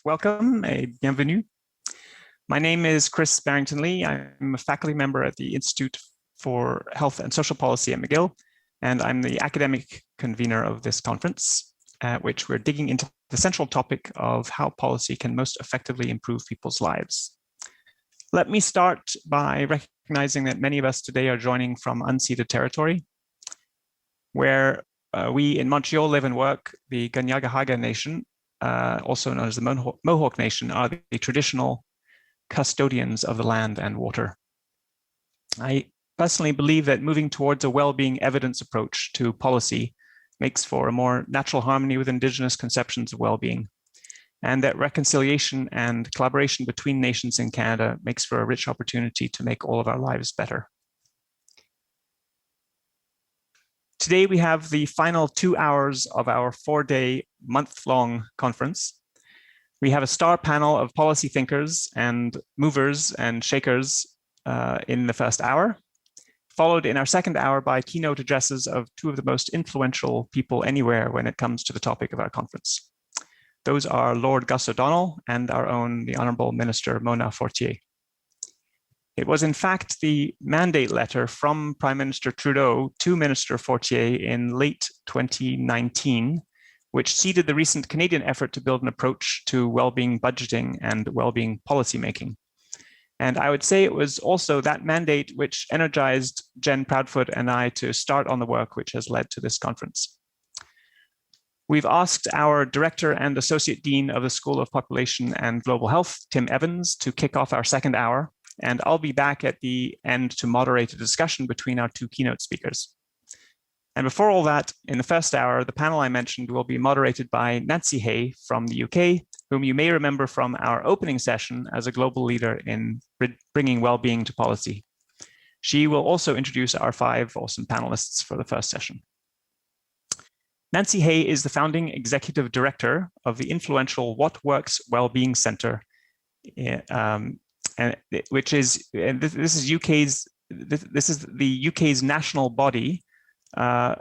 welcome et bienvenue. My name is Chris Barrington-Leigh. I'm a faculty member at the Institute for Health and Social Policy at McGill, and I'm the academic convener of this conference, at which we're digging into the central topic of how policy can most effectively improve people's lives. Let me start by recognizing that many of us today are joining from unceded territory, where we in Montreal live and work. The Kanien'kehá:ka Nation, also known as the Mohawk Nation, are the traditional custodians of the land and water. I personally believe that moving towards a well-being evidence approach to policy makes for a more natural harmony with Indigenous conceptions of well-being, and that reconciliation and collaboration between nations in Canada makes for a rich opportunity to make all of our lives better. Today, we have the final 2 hours of our 4-day, month-long conference. We have a star panel of policy thinkers and movers and shakers in the first hour, followed in our second hour by keynote addresses of two of the most influential people anywhere when it comes to the topic of our conference. Those are Lord Gus O'Donnell and our own, the Honourable Minister Mona Fortier. It was in fact the mandate letter from Prime Minister Trudeau to Minister Fortier in late 2019, which seeded the recent Canadian effort to build an approach to well-being budgeting and well-being policymaking. And I would say it was also that mandate which energized Jen Proudfoot and I to start on the work which has led to this conference. We've asked our Director and Associate Dean of the School of Population and Global Health, Tim Evans, to kick off our second hour, and I'll be back at the end to moderate a discussion between our two keynote speakers. And before all that, in the first hour, the panel I mentioned will be moderated by Nancy Hay from the UK, whom you may remember from our opening session as a global leader in bringing well-being to policy. She will also introduce our 5 awesome panelists for the first session. Nancy Hay is the founding executive director of the influential What Works Wellbeing Centre, which is this is the UK's national body set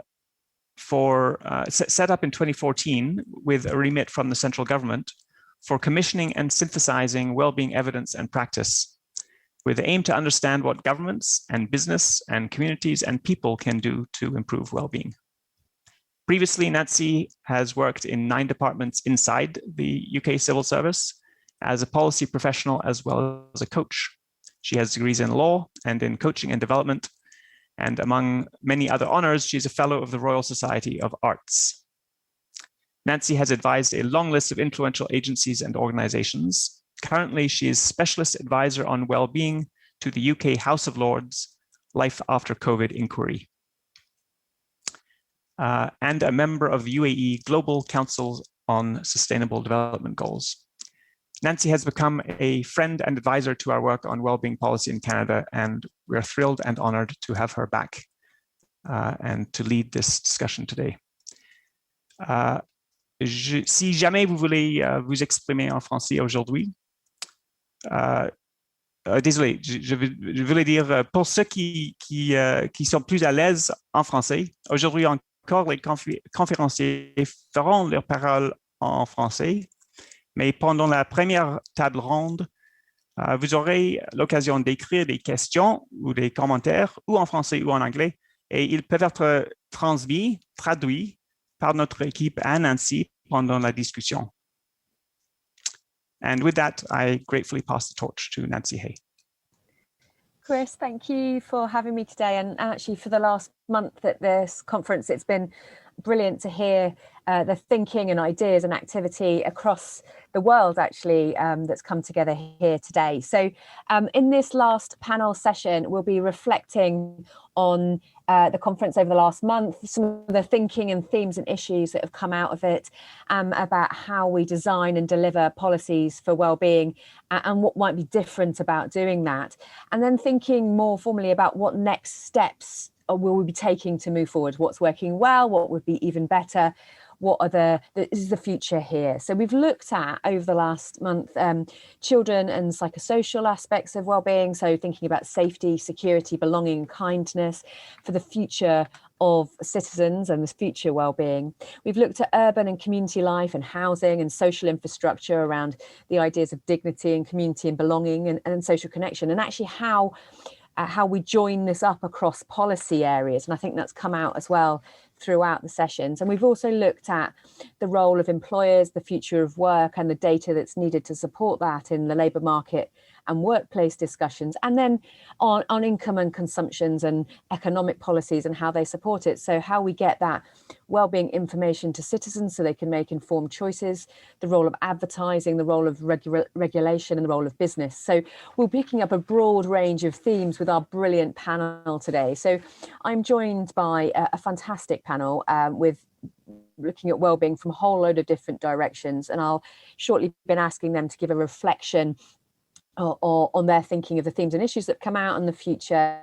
up in 2014 with a remit from the central government for commissioning and synthesizing well-being evidence and practice, with the aim to understand what governments and business and communities and people can do to improve well-being. Previously, Nancy has worked in 9 departments inside the UK civil service as a policy professional as well as a coach. She has degrees in law and in coaching and development, and among many other honors, she's a fellow of the Royal Society of Arts. Nancy has advised a long list of influential agencies and organizations. Currently, she is specialist advisor on well-being to the UK House of Lords Life After COVID Inquiry, and a member of the UAE Global Council on Sustainable Development Goals. Nancy has become a friend and advisor to our work on well-being policy in Canada, and we're thrilled and honored to have her back and to lead this discussion today. Si jamais vous voulez vous exprimer en français aujourd'hui, désolé, je voulais dire pour ceux qui sont plus à l'aise en français, aujourd'hui encore les conférenciers feront leurs paroles en français. Mais pendant la première table ronde, vous aurez l'occasion d'écrire des questions ou des commentaires, ou en français ou en anglais, et ils peuvent être traduits par notre équipe à Nancy pendant la discussion. And with that, I gratefully pass the torch to Nancy Hay. Chris, thank you for having me today, and actually for the last month at this conference. It's been brilliant to hear the thinking and ideas and activity across the world actually that's come together here today. So in this last panel session, we'll be reflecting on the conference over the last month, some of the thinking and themes and issues that have come out of it, about how we design and deliver policies for well-being and what might be different about doing that. And then thinking more formally about what next steps will we be taking to move forward, what's working well, what would be even better, what are this is the future here. So we've looked at, over the last month, children and psychosocial aspects of wellbeing. So thinking about safety, security, belonging, kindness for the future of citizens and the future wellbeing. We've looked at urban and community life and housing and social infrastructure around the ideas of dignity and community and belonging and social connection, and actually how we join this up across policy areas. And I think that's come out as well throughout the sessions. And we've also looked at the role of employers, the future of work, and the data that's needed to support that in the labour market and workplace discussions, and then on income and consumptions and economic policies and how they support it. So how we get that wellbeing information to citizens so they can make informed choices, the role of advertising, the role of regulation, and the role of business. So we're picking up a broad range of themes with our brilliant panel today. So I'm joined by a fantastic panel with looking at wellbeing from a whole load of different directions, and I'll shortly been asking them to give a reflection or on their thinking of the themes and issues that come out in the future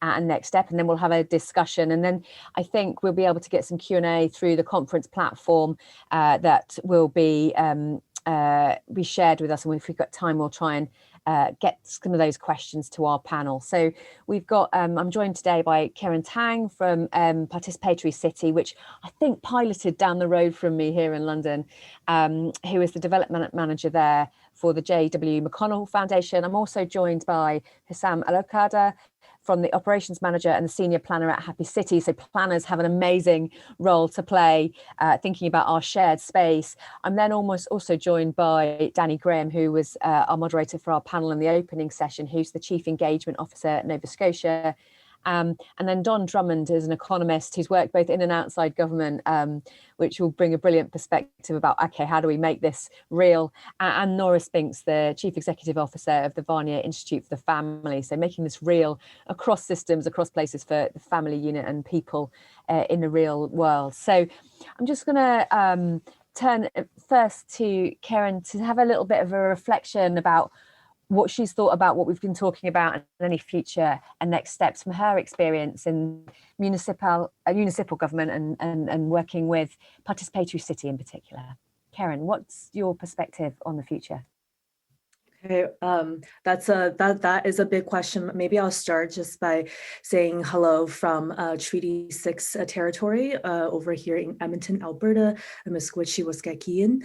and next step, and then we'll have a discussion, and then I think we'll be able to get some Q&A through the conference platform that will be shared with us, and if we've got time we'll try and get some of those questions to our panel. So we've got, I'm joined today by Keren Tang from Participatory City, which I think piloted down the road from me here in London, who is the development manager there for the J.W. McConnell Foundation. I'm also joined by Houssam Elokda from the operations manager and the senior planner at Happy City. So planners have an amazing role to play, thinking about our shared space. I'm then also joined by Danny Graham, who was our moderator for our panel in the opening session, who's the Chief Engagement Officer at Nova Scotia. And then Don Drummond is an economist who's worked both in and outside government, which will bring a brilliant perspective about, okay, how do we make this real? And Nora Spinks, the Chief Executive Officer of the Fortier Institute for the Family. So making this real across systems, across places for the family unit and people in the real world. So I'm just going to turn first to Keren to have a little bit of a reflection about what she's thought about what we've been talking about and any future and next steps from her experience in municipal government and working with Participatory City in particular. Keren, what's your perspective on the future? Okay, that is a big question. Maybe I'll start just by saying hello from Treaty 6 territory over here in Edmonton, Alberta, Misquitchie, Waskakian.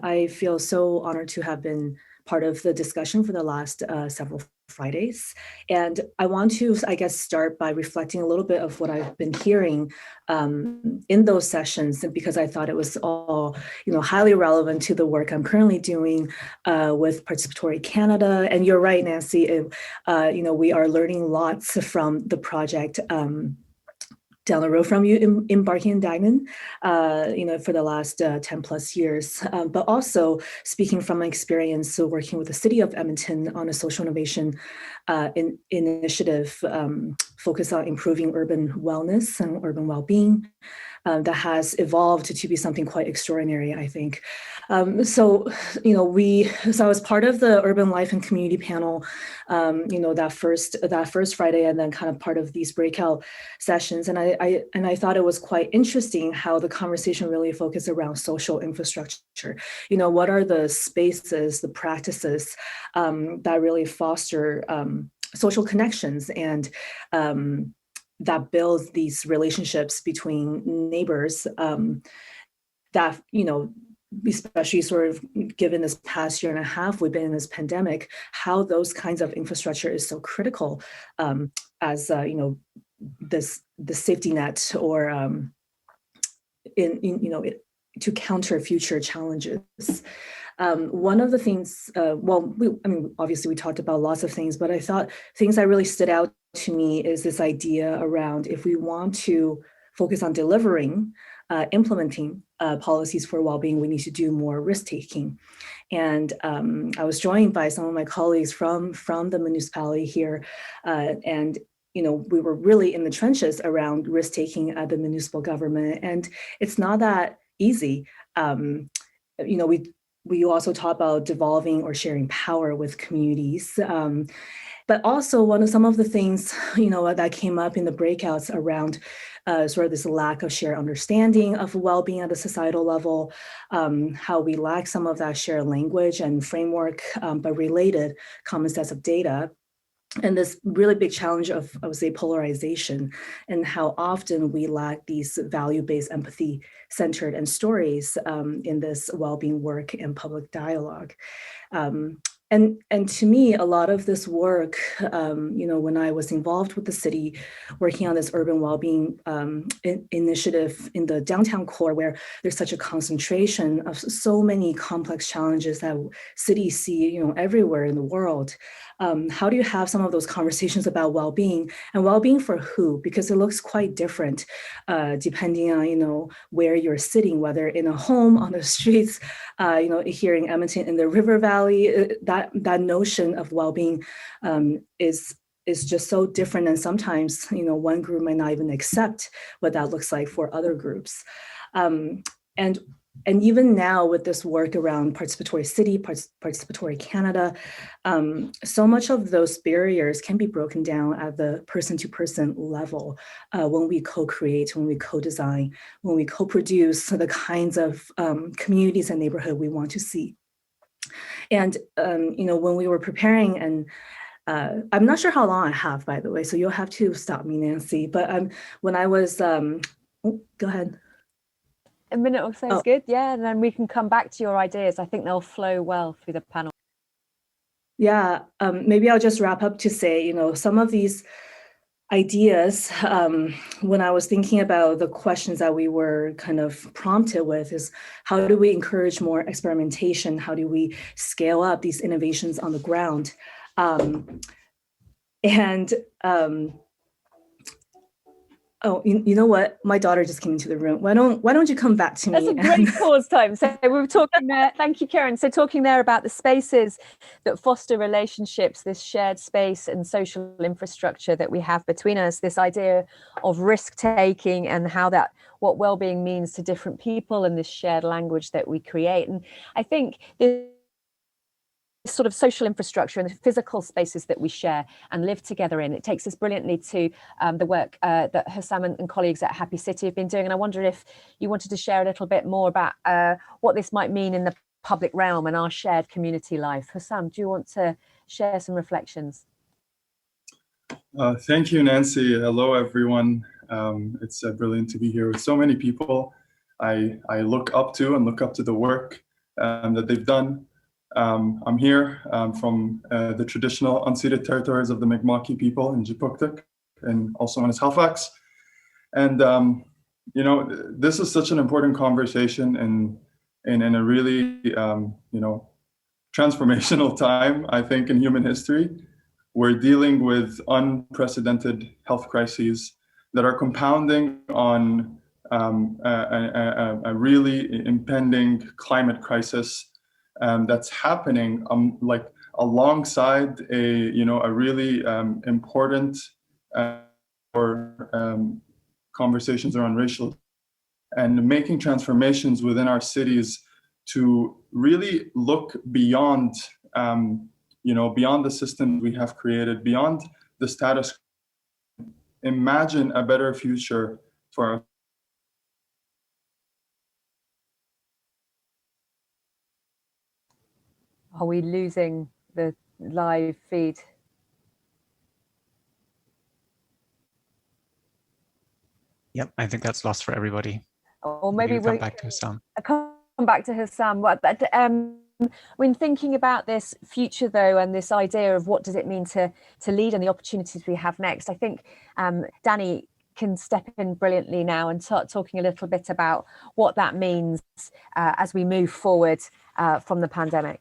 I feel so honored to have been part of the discussion for the last several Fridays. And I want to, I guess, start by reflecting a little bit of what I've been hearing in those sessions, because I thought it was all, highly relevant to the work I'm currently doing with Participatory Canada. And you're right, Nancy, we are learning lots from the project down the road from you in Barking and Dagenham, for the last 10 plus years. But also speaking from my experience working with the city of Edmonton on a social innovation initiative focused on improving urban wellness and urban well-being. That has evolved to be something quite extraordinary, I think. So I was part of the Urban Life and Community panel, that first Friday, and then kind of part of these breakout sessions. And I thought it was quite interesting how the conversation really focused around social infrastructure. What are the spaces, the practices that really foster social connections and that builds these relationships between neighbors that, especially sort of given this past year and a half, we've been in this pandemic, how those kinds of infrastructure is so critical as, the safety net or to counter future challenges. One of the things, obviously we talked about lots of things, but I thought things that really stood out to me is this idea around if we want to focus on delivering, implementing policies for well-being, we need to do more risk-taking. And I was joined by some of my colleagues from the municipality here, and we were really in the trenches around risk-taking at the municipal government, and it's not that easy. we also talk about devolving or sharing power with communities. But also some of the things, that came up in the breakouts around sort of this lack of shared understanding of well-being at a societal level, how we lack some of that shared language and framework, but related common sets of data. And this really big challenge of, I would say, polarization, and how often we lack these value-based, empathy-centered and stories in this well-being work and public dialogue. And to me, a lot of this work, when I was involved with the city, working on this urban well-being initiative in the downtown core, where there's such a concentration of so many complex challenges that cities see, everywhere in the world. How do you have some of those conversations about well-being, and well-being for who? Because it looks quite different depending on, where you're sitting, whether in a home, on the streets, here in Edmonton, in the River Valley, that notion of well-being is just so different. And sometimes, one group might not even accept what that looks like for other groups. And even now with this work around participatory city, participatory Canada, so much of those barriers can be broken down at the person-to-person level when we co-create, when we co-design, when we co-produce the kinds of communities and neighborhood we want to see. And, when we were preparing, and I'm not sure how long I have, by the way, so you'll have to stop me, Nancy, but when I was, go ahead. A minute or so is good, yeah, and then we can come back to your ideas. I think they'll flow well through the panel. Yeah, maybe I'll just wrap up to say, some of these ideas, when I was thinking about the questions that we were kind of prompted with, is how do we encourage more experimentation? How do we scale up these innovations on the ground? Oh, you know what? My daughter just came into the room. Why don't you come back to me? That's a great pause time. So we were talking there. Thank you, Keren. So talking there about the spaces that foster relationships, this shared space and social infrastructure that we have between us, this idea of risk taking and what well-being means to different people, and this shared language that we create. And I think this sort of social infrastructure and the physical spaces that we share and live together in, it takes us brilliantly to the work that Houssam and colleagues at Happy City have been doing. And I wonder if you wanted to share a little bit more about what this might mean in the public realm and our shared community life. Houssam, do you want to share some reflections? Thank you, Nancy. Hello, everyone. It's brilliant to be here with so many people I look up to the work that they've done. I'm here from the traditional unceded territories of the Mi'kmaq people in Jipuktuk, and also known as Halifax. And this is such an important conversation in a really transformational time, I think, in human history. We're dealing with unprecedented health crises that are compounding on a really impending climate crisis that's happening alongside a really important conversations around racial, and making transformations within our cities to really look beyond beyond the system we have created, beyond the status quo, imagine a better future for our. Are we losing the live feed? Yep, I think that's lost for everybody. Or maybe we'll come back to Houssam. Come back to Houssam. When thinking about this future, though, and this idea of what does it mean to lead and the opportunities we have next, I think Danny can step in brilliantly now and start talking a little bit about what that means as we move forward from the pandemic.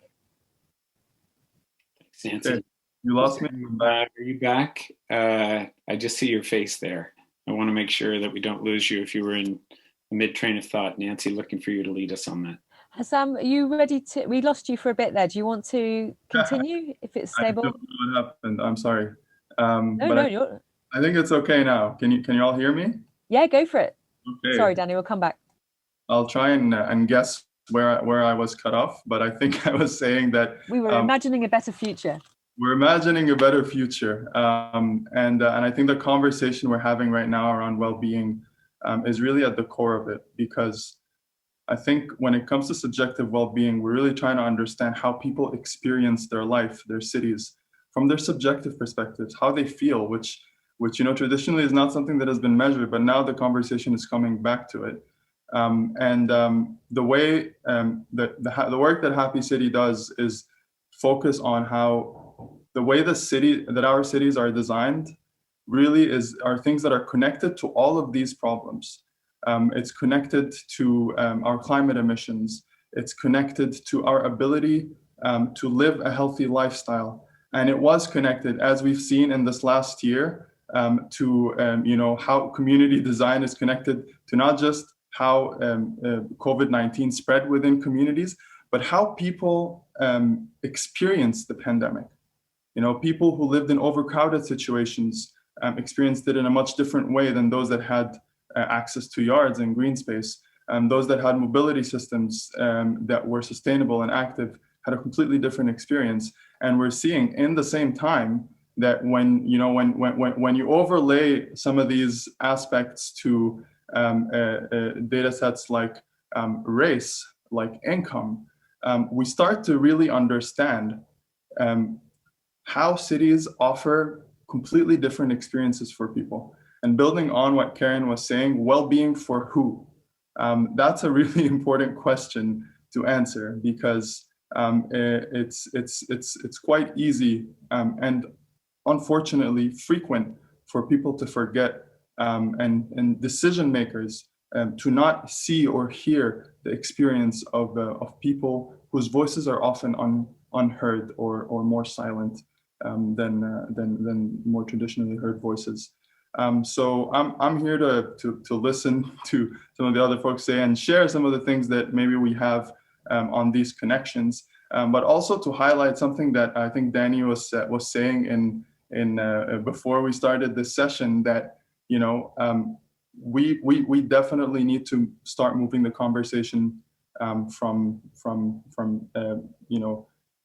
Thanks, Nancy. You lost me. Are you back? I just see your face there. I want to make sure that we don't lose you if you were in a mid-train of thought. Nancy, looking for you to lead us on that. Houssam, are you ready to? We lost you for a bit there. Do you want to continue if it's stable? I don't know what happened. I'm sorry. I think it's okay now. Can you all hear me? Yeah, go for it. Okay. Sorry, Danny. We'll come back. I'll try and guess where I was cut off, but I think I was saying that we were imagining a better future. We're imagining a better future, and I think the conversation we're having right now around well-being is really at the core of it, because I think when it comes to subjective well-being, we're really trying to understand how people experience their life, their cities, from their subjective perspectives, how they feel, which traditionally is not something that has been measured, but now the conversation is coming back to it. The way the work that Happy City does is focus on how the way that our cities are designed really are things that are connected to all of these problems. It's connected to our climate emissions. It's connected to our ability to live a healthy lifestyle. And it was connected, as we've seen in this last year, to how community design is connected to not just how COVID-19 spread within communities, but how people experience the pandemic. People who lived in overcrowded situations experienced it in a much different way than those that had access to yards and green space. Those that had mobility systems that were sustainable and active had a completely different experience. And we're seeing in the same time that when you overlay some of these aspects to data sets like race, like income, we start to really understand how cities offer completely different experiences for people. And building on what Keren was saying, well-being for who? That's a really important question to answer, because it's quite easy and unfortunately frequent for people to forget and decision makers to not see or hear the experience of people whose voices are often unheard or more silent than more traditionally heard voices. So I'm here to listen to some of the other folks say and share some of the things that maybe we have on these connections, but also to highlight something that I think Danny was saying in before we started this session, that we definitely need to start moving the conversation from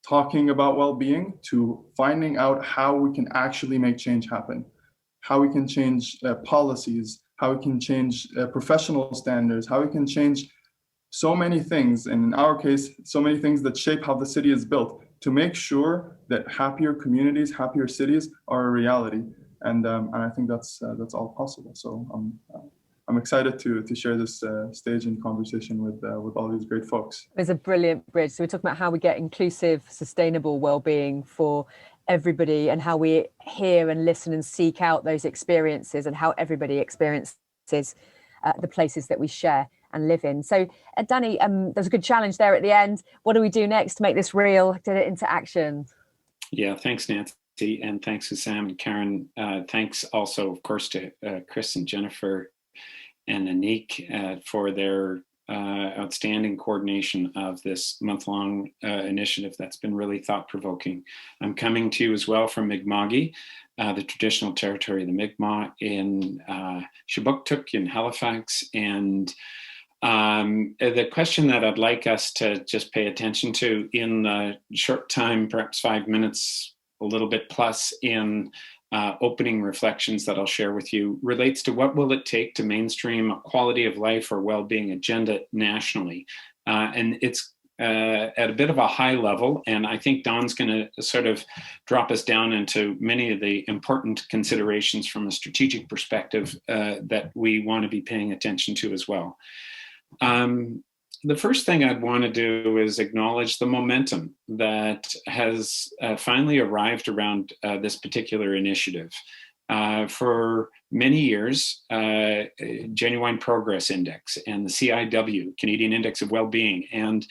talking about well-being to finding out how we can actually make change happen, how we can change policies, how we can change professional standards, how we can change so many things, and in our case, so many things that shape how the city is built, to make sure that happier communities, happier cities are a reality. And I think that's all possible. So I'm excited to share this stage and conversation with all these great folks. It's a brilliant bridge. So we're talking about how we get inclusive, sustainable well-being for everybody, and how we hear and listen and seek out those experiences, and how everybody experiences the places that we share and live in. So Danny, there's a good challenge there at the end. What do we do next to make this real, get it into action? Yeah, thanks, Nancy, and thanks Houssam and Keren. Thanks also, of course, to Chris and Jennifer and Anik for their outstanding coordination of this month-long initiative that's been really thought-provoking. I'm coming to you as well from Mi'kma'ki, the traditional territory of the Mi'kmaq in Shabuktuk in Halifax. And the question that I'd like us to just pay attention to in the short time, perhaps 5 minutes, a little bit plus, in opening reflections that I'll share with you, relates to what will it take to mainstream a quality of life or well-being agenda nationally. And it's at a bit of a high level, and I think Don's going to sort of drop us down into many of the important considerations from a strategic perspective that we want to be paying attention to as well. The first thing I'd want to do is acknowledge the momentum that has finally arrived around this particular initiative. For many years, Genuine Progress Index and the CIW, Canadian Index of Wellbeing, and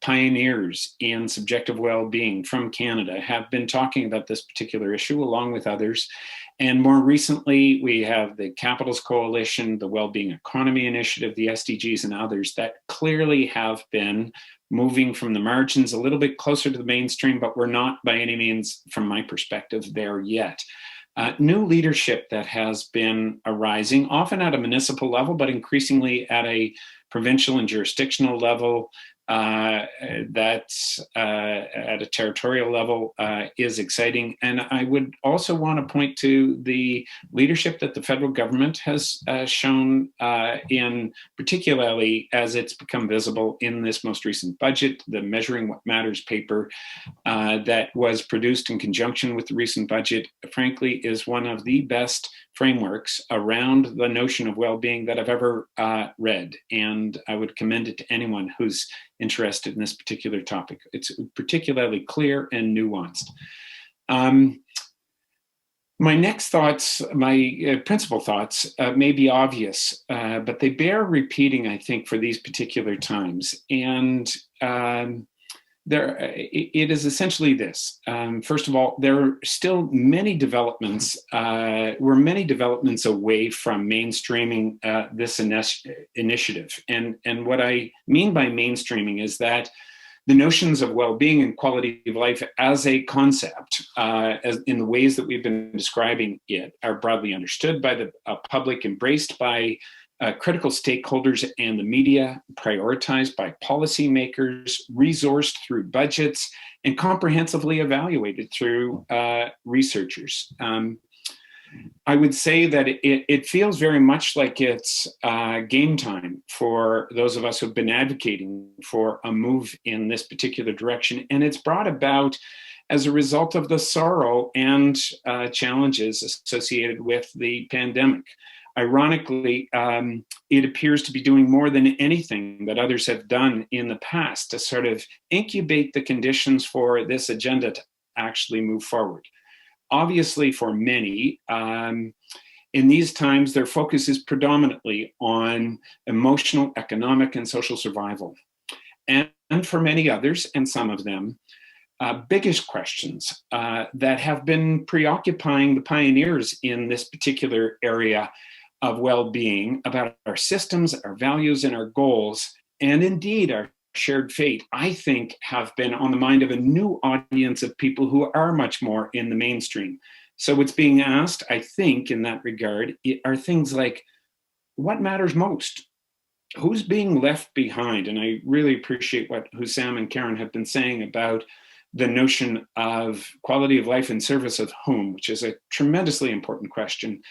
pioneers in subjective well-being from Canada have been talking about this particular issue along with others. And more recently, we have the Capitals Coalition, the Wellbeing Economy Initiative, the SDGs, and others that clearly have been moving from the margins a little bit closer to the mainstream, but we're not by any means, from my perspective, there yet. new leadership that has been arising, often at a municipal level, but increasingly at a provincial and jurisdictional level, that's at a territorial level is exciting. And I would also want to point to the leadership that the federal government has shown in, particularly as it's become visible in this most recent budget, the Measuring What Matters paper that was produced in conjunction with the recent budget, frankly, is one of the best frameworks around the notion of well-being that I've ever read. And I would commend it to anyone who's interested in this particular topic. It's particularly clear and nuanced. My next thoughts, my principal thoughts may be obvious, but they bear repeating, I think, for these particular times. And it is essentially this. First of all, there are still many developments. We're many developments away from mainstreaming this initiative. And what I mean by mainstreaming is that the notions of well-being and quality of life as a concept, as in the ways that we've been describing it, are broadly understood by the public, embraced by critical stakeholders and the media, prioritized by policymakers, resourced through budgets, and comprehensively evaluated through researchers. I would say that it feels very much like it's game time for those of us who've been advocating for a move in this particular direction. And it's brought about as a result of the sorrow and challenges associated with the pandemic. Ironically, it appears to be doing more than anything that others have done in the past to sort of incubate the conditions for this agenda to actually move forward. Obviously, for many, in these times, their focus is predominantly on emotional, economic, and social survival. And for many others, and some of them, biggest questions that have been preoccupying the pioneers in this particular area of well-being about our systems, our values, and our goals, and indeed our shared fate, I think, have been on the mind of a new audience of people who are much more in the mainstream. So what's being asked, I think, in that regard, are things like, what matters most? Who's being left behind? And I really appreciate what Houssam and Keren have been saying about the notion of quality of life in service of whom, which is a tremendously important question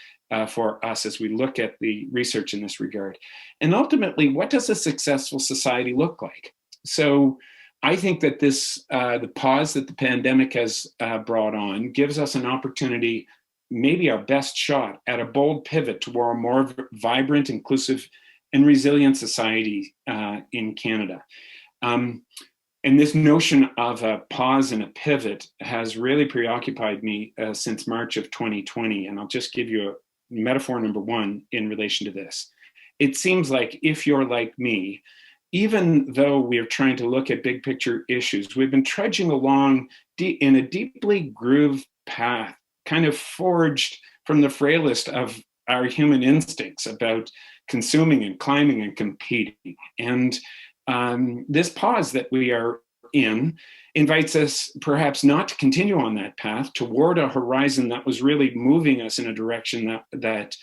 for us as we look at the research in this regard. And ultimately, what does a successful society look like? So I think that this, the pause that the pandemic has brought on gives us an opportunity, maybe our best shot at a bold pivot toward a more vibrant, inclusive, and resilient society in Canada. And this notion of a pause and a pivot has really preoccupied me since March of 2020. And I'll just give you a metaphor number one in relation to this. It seems like if you're like me, even though we're trying to look at big picture issues, we've been trudging along in a deeply grooved path, kind of forged from the frailest of our human instincts about consuming and climbing and competing. And this pause that we are in invites us perhaps not to continue on that path toward a horizon that was really moving us in a direction that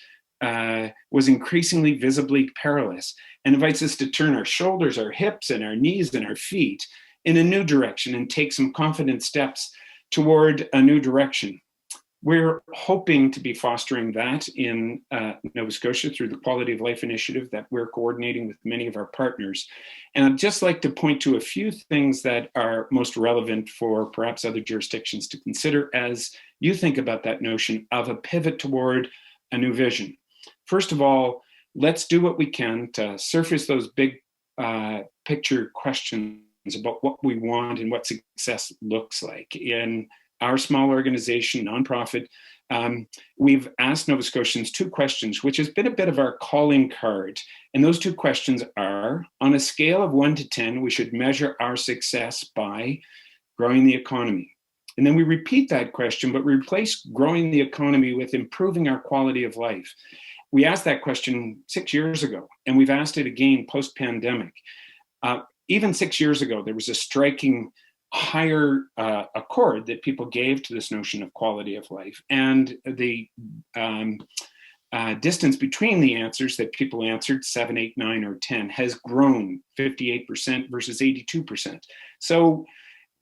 was increasingly visibly perilous, and invites us to turn our shoulders, our hips, and our knees and our feet in a new direction and take some confident steps toward a new direction. We're hoping to be fostering that in Nova Scotia through the Quality of Life Initiative that we're coordinating with many of our partners. And I'd just like to point to a few things that are most relevant for perhaps other jurisdictions to consider as you think about that notion of a pivot toward a new vision. First of all, let's do what we can to surface those big picture questions about what we want and what success looks like. In our small organization, nonprofit, we've asked Nova Scotians two questions, which has been a bit of our calling card. And those two questions are, on a scale of 1 to 10, we should measure our success by growing the economy. And then we repeat that question, but replace growing the economy with improving our quality of life. We asked that question 6 years ago, and we've asked it again post-pandemic. Even 6 years ago, there was a striking higher accord that people gave to this notion of quality of life, and the distance between the answers that people answered, 7, 8, 9, or 10, has grown 58% versus 82%. So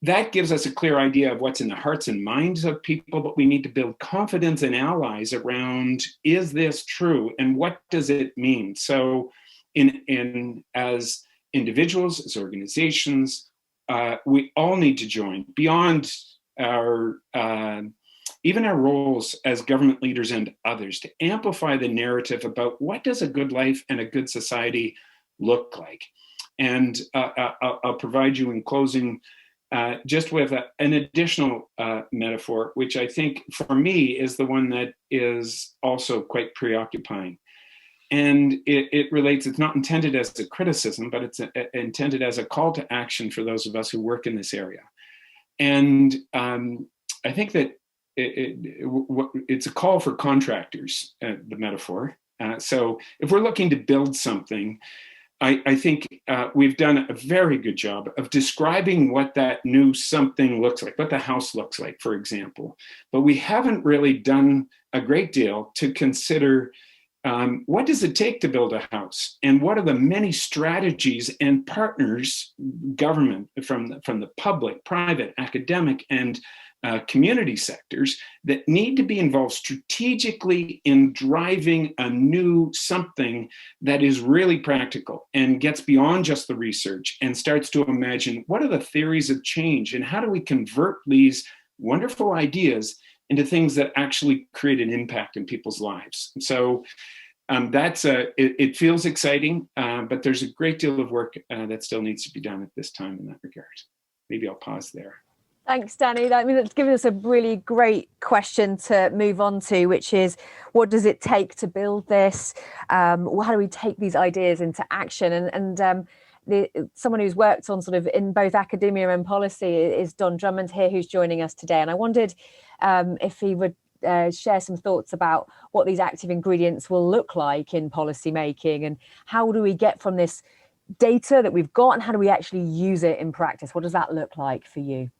that gives us a clear idea of what's in the hearts and minds of people, but we need to build confidence in allies around, is this true and what does it mean? So as individuals, as organizations, we all need to join beyond our even our roles as government leaders and others to amplify the narrative about what does a good life and a good society look like. And I'll provide you in closing just with an additional metaphor, which I think for me is the one that is also quite preoccupying. And it relates, it's not intended as a criticism, but it's intended as a call to action for those of us who work in this area. And I think that it's a call for contractors, the metaphor. So if we're looking to build something, I think we've done a very good job of describing what that new something looks like, what the house looks like, for example. But we haven't really done a great deal to consider what does it take to build a house, and what are the many strategies and partners, government, from the public, private, academic, and community sectors that need to be involved strategically in driving a new something that is really practical and gets beyond just the research and starts to imagine what are the theories of change and how do we convert these wonderful ideas into things that actually create an impact in people's lives. So it feels exciting, but there's a great deal of work that still needs to be done at this time in that regard. Maybe I'll pause there. Thanks, Danny. I mean, that's given us a really great question to move on to, which is, what does it take to build this? How do we take these ideas into action? And someone who's worked on sort of in both academia and policy is Don Drummond here, who's joining us today. And I wondered if he would share some thoughts about what these active ingredients will look like in policy making, and how do we get from this data that we've got and how do we actually use it in practice? What does that look like for you?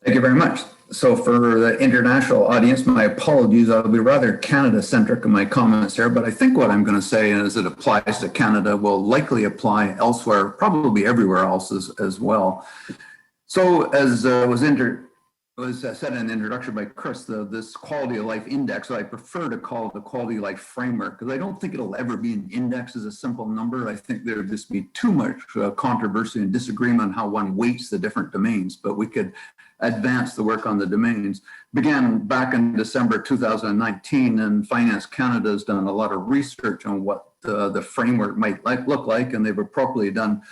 Thank you very much. So for the international audience, my apologies, I'll be rather Canada-centric in my comments here, but I think what I'm going to say as it applies to Canada will likely apply elsewhere, probably everywhere else as well. So as was said in the introduction by Chris, this quality of life index, I prefer to call it the quality of life framework, because I don't think it'll ever be an index as a simple number. I think there would just be too much controversy and disagreement on how one weights the different domains, but we could advance the work on the domains. Began back in December 2019, and Finance Canada has done a lot of research on what the framework might look like, and they've appropriately done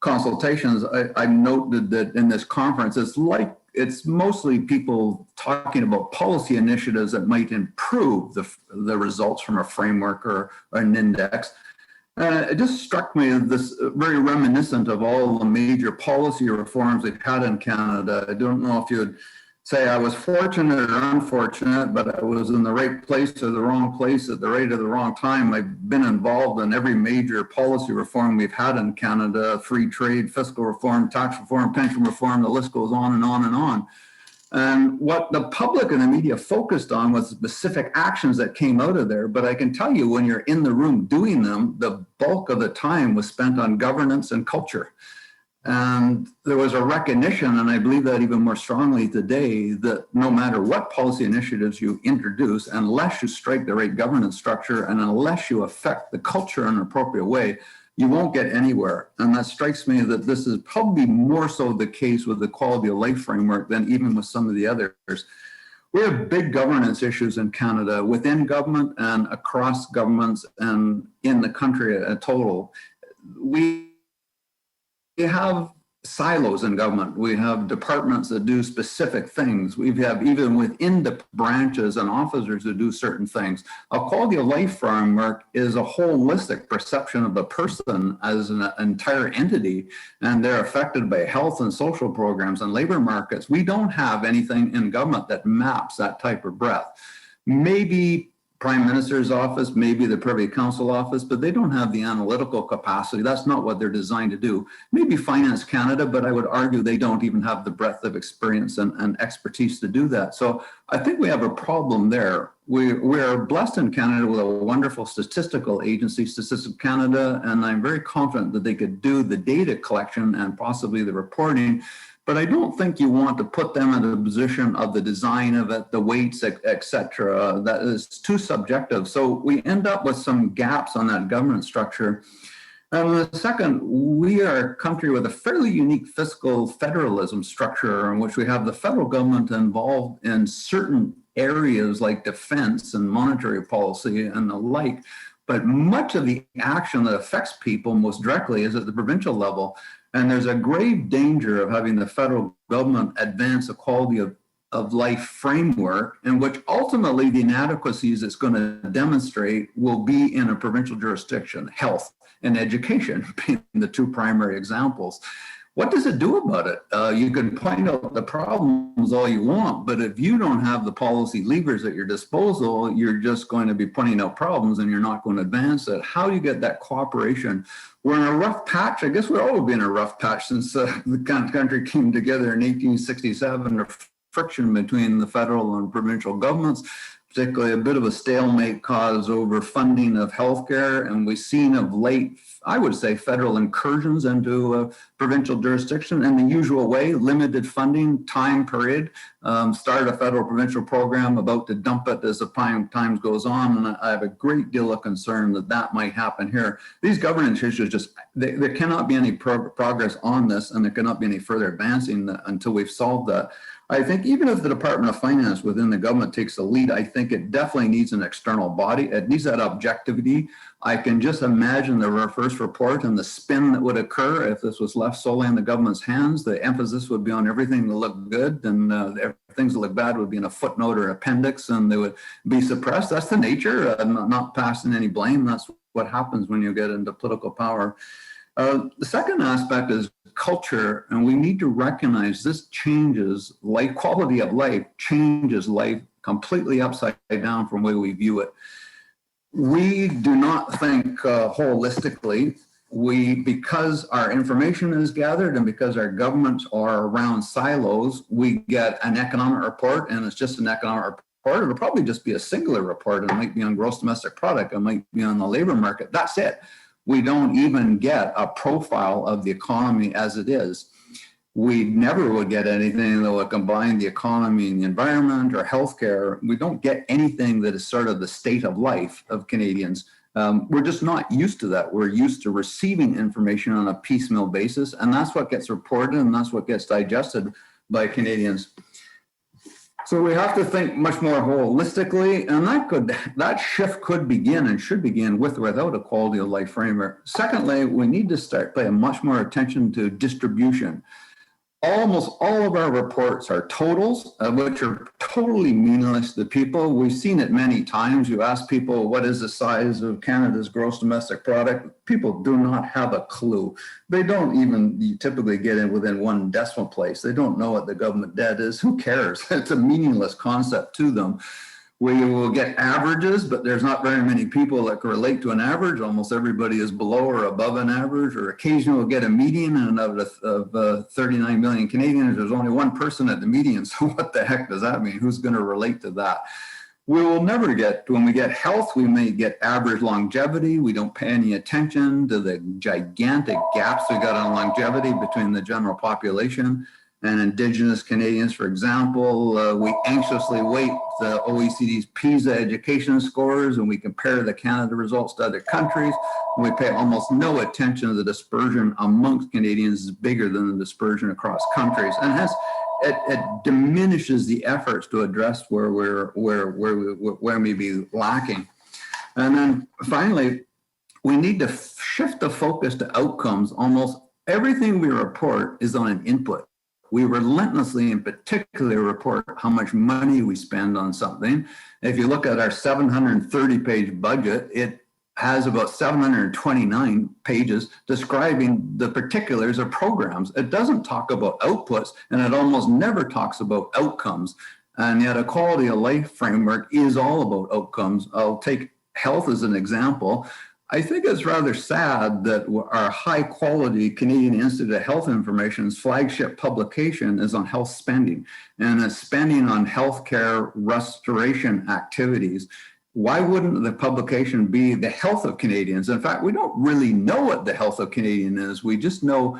consultations. I noted that in this conference, it's mostly people talking about policy initiatives that might improve the results from a framework or an index. It just struck me as this very reminiscent of all the major policy reforms we've had in Canada. I don't know if you'd say I was fortunate or unfortunate, but I was in the right place or the wrong place at the right of the wrong time. I've been involved in every major policy reform we've had in Canada: free trade, fiscal reform, tax reform, pension reform, the list goes on and on and on. And what the public and the media focused on was specific actions that came out of there. But I can tell you, when you're in the room doing them, the bulk of the time was spent on governance and culture. And there was a recognition, and I believe that even more strongly today, that no matter what policy initiatives you introduce, unless you strike the right governance structure and unless you affect the culture in an appropriate way, you won't get anywhere. And that strikes me that this is probably more so the case with the quality of life framework than even with some of the others. We have big governance issues in Canada, within government and across governments and in the country as a total. We have silos in government. We have departments that do specific things. We have even within the branches and officers that do certain things. A quality of life framework is a holistic perception of the person as an entire entity, and they're affected by health and social programs and labor markets. We don't have anything in government that maps that type of breadth. Maybe Prime Minister's office, maybe the Privy Council office, but they don't have the analytical capacity. That's not what they're designed to do. Maybe Finance Canada, but I would argue they don't even have the breadth of experience and expertise to do that. So I think we have a problem there. We are blessed in Canada with a wonderful statistical agency, Statistics Canada, and I'm very confident that they could do the data collection and possibly the reporting. But I don't think you want to put them in the position of the design of it, the weights, etc. That is too subjective. So we end up with some gaps on that governance structure. And the second, we are a country with a fairly unique fiscal federalism structure in which we have the federal government involved in certain areas like defense and monetary policy and the like. But much of the action that affects people most directly is at the provincial level. And there's a grave danger of having the federal government advance a quality of life framework in which ultimately the inadequacies it's going to demonstrate will be in a provincial jurisdiction, health and education being the two primary examples. What does it do about it? You can point out the problems all you want, but if you don't have the policy levers at your disposal, you're just going to be pointing out problems and you're not going to advance it. How do you get that cooperation? We're in a rough patch. I guess we've always been in a rough patch since the country came together in 1867. The friction between the federal and provincial governments, particularly a bit of a stalemate caused over funding of healthcare. And we've seen of late, I would say, federal incursions into a provincial jurisdiction in the usual way, limited funding, time period, start a federal provincial program, about to dump it as the time goes on. And I have a great deal of concern that that might happen here. These governance issues just, there cannot be any progress on this, and there cannot be any further advancing until we've solved that. I think even if the Department of Finance within the government takes the lead, I think it definitely needs an external body. It needs that objectivity. I can just imagine the first report and the spin that would occur if this was left solely in the government's hands. The emphasis would be on everything that looked good, and things that look bad would be in a footnote or appendix, and they would be suppressed. That's the nature. I'm not passing any blame. That's what happens when you get into political power. The second aspect is culture, and we need to recognize this changes life, quality of life changes life completely upside down from the way we view it. We do not think holistically. Because our information is gathered and because our governments are around silos, we get an economic report, and it's just an economic report. It'll probably just be a singular report. It might be on gross domestic product. It might be on the labor market. That's it. We don't even get a profile of the economy as it is. We never would get anything that would combine the economy and the environment or healthcare. We don't get anything that is sort of the state of life of Canadians. We're just not used to that. We're used to receiving information on a piecemeal basis, and that's what gets reported and that's what gets digested by Canadians. So we have to think much more holistically, and that shift could begin and should begin with or without a quality of life framework. Secondly, we need to start paying much more attention to distribution. Almost all of our reports are totals, which are totally meaningless to people. We've seen it many times. You ask people, what is the size of Canada's gross domestic product? People do not have a clue. They don't even typically get in within one decimal place. They don't know what the government debt is. Who cares? It's a meaningless concept to them. We will get averages, but there's not very many people that can relate to an average. Almost everybody is below or above an average, or occasionally we'll get a median, and out of 39 million Canadians, there's only one person at the median. So what the heck does that mean? Who's going to relate to that? We will never get, when we get health, we may get average longevity. We don't pay any attention to the gigantic gaps we got on longevity between the general population and Indigenous Canadians, for example. We anxiously wait the OECD's PISA education scores, and we compare the Canada results to other countries. And we pay almost no attention to the dispersion amongst Canadians is bigger than the dispersion across countries. And hence, it diminishes the efforts to address where we may be lacking. And then finally, we need to shift the focus to outcomes. Almost everything we report is on an input. We relentlessly, in particular, report how much money we spend on something. If you look at our 730-page budget, it has about 729 pages describing the particulars of programs. It doesn't talk about outputs, and it almost never talks about outcomes. And yet a quality of life framework is all about outcomes. I'll take health as an example. I think it's rather sad that our high quality Canadian Institute of Health Information's flagship publication is on health spending, and it's spending on healthcare restoration activities. Why wouldn't the publication be the health of Canadians? In fact, we don't really know what the health of Canadian is. We just know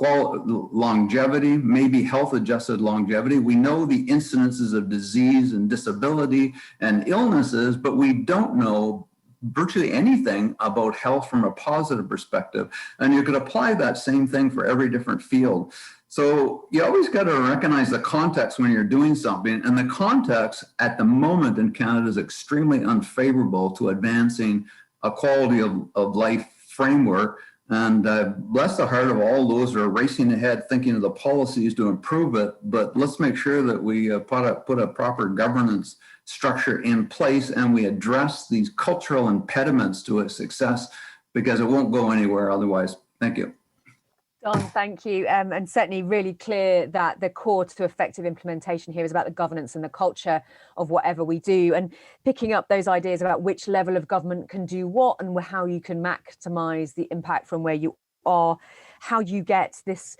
longevity, maybe health adjusted longevity. We know the incidences of disease and disability and illnesses, but we don't know virtually anything about health from a positive perspective. And you could apply that same thing for every different field. So you always got to recognize the context when you're doing something. And the context at the moment in Canada is extremely unfavorable to advancing a quality of life framework. And bless the heart of all those who are racing ahead thinking of the policies to improve it. But let's make sure that we put a proper governance structure in place and we address these cultural impediments to its success, because it won't go anywhere otherwise. Thank you. Don, thank you. And certainly really clear that the core to effective implementation here is about the governance and the culture of whatever we do, and picking up those ideas about which level of government can do what and how you can maximise the impact from where you are, how you get this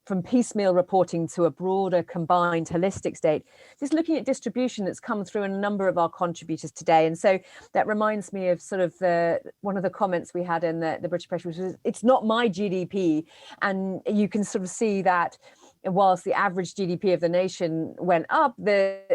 from piecemeal reporting to a broader combined holistic state. Just looking at distribution that's come through a number of our contributors today. And so that reminds me of sort of one of the comments we had in the British press, which was, it's not my GDP. And you can sort of see that whilst the average GDP of the nation went up